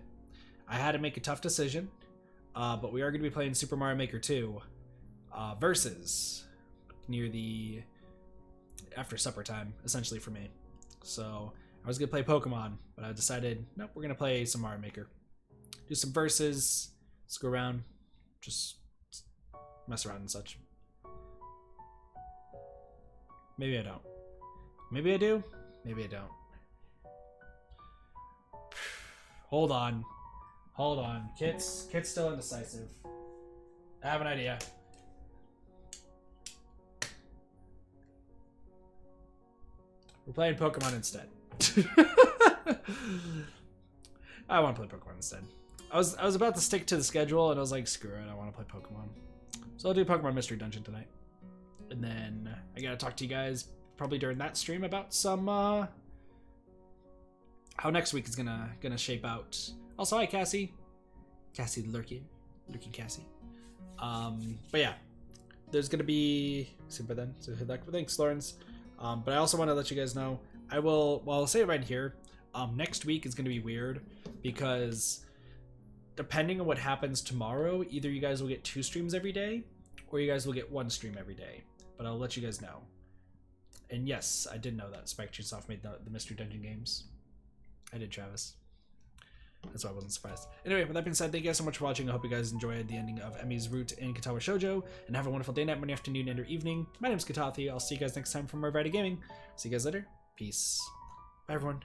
I had to make a tough decision. But we are going to be playing Super Mario Maker 2 versus near the after supper time, essentially for me. So I was going to play Pokemon, but I decided, nope, we're going to play some Mario Maker. Do some verses, screw around, just mess around and such. Maybe I don't. Maybe I do, maybe I don't. Hold on. Kit's still indecisive. I have an idea. We're playing Pokemon instead. I want to play Pokemon instead. I was about to stick to the schedule, and I was like, screw it, I want to play Pokemon. So I'll do Pokemon Mystery Dungeon tonight. And then I gotta talk to you guys probably during that stream about some how next week is gonna shape out. Also, hi Cassie. Cassie lurking Cassie. But yeah, there's gonna be see by then. So thanks, Lawrence. But I also want to let you guys know I'll say it right here. Next week is gonna be weird because depending on what happens tomorrow, either you guys will get 2 streams every day, or you guys will get 1 stream every day. But I'll let you guys know. And yes, I did know that Spike Chunsoft made the Mystery Dungeon games. I did, Travis. That's why I wasn't surprised. Anyway, with that being said, thank you guys so much for watching. I hope you guys enjoyed the ending of Emmy's Route in Katawa Shoujo, and have a wonderful day, night, morning, afternoon, and or evening. My name's Katathi. I'll see you guys next time for more Variety Gaming. See you guys later. Peace. Bye, everyone.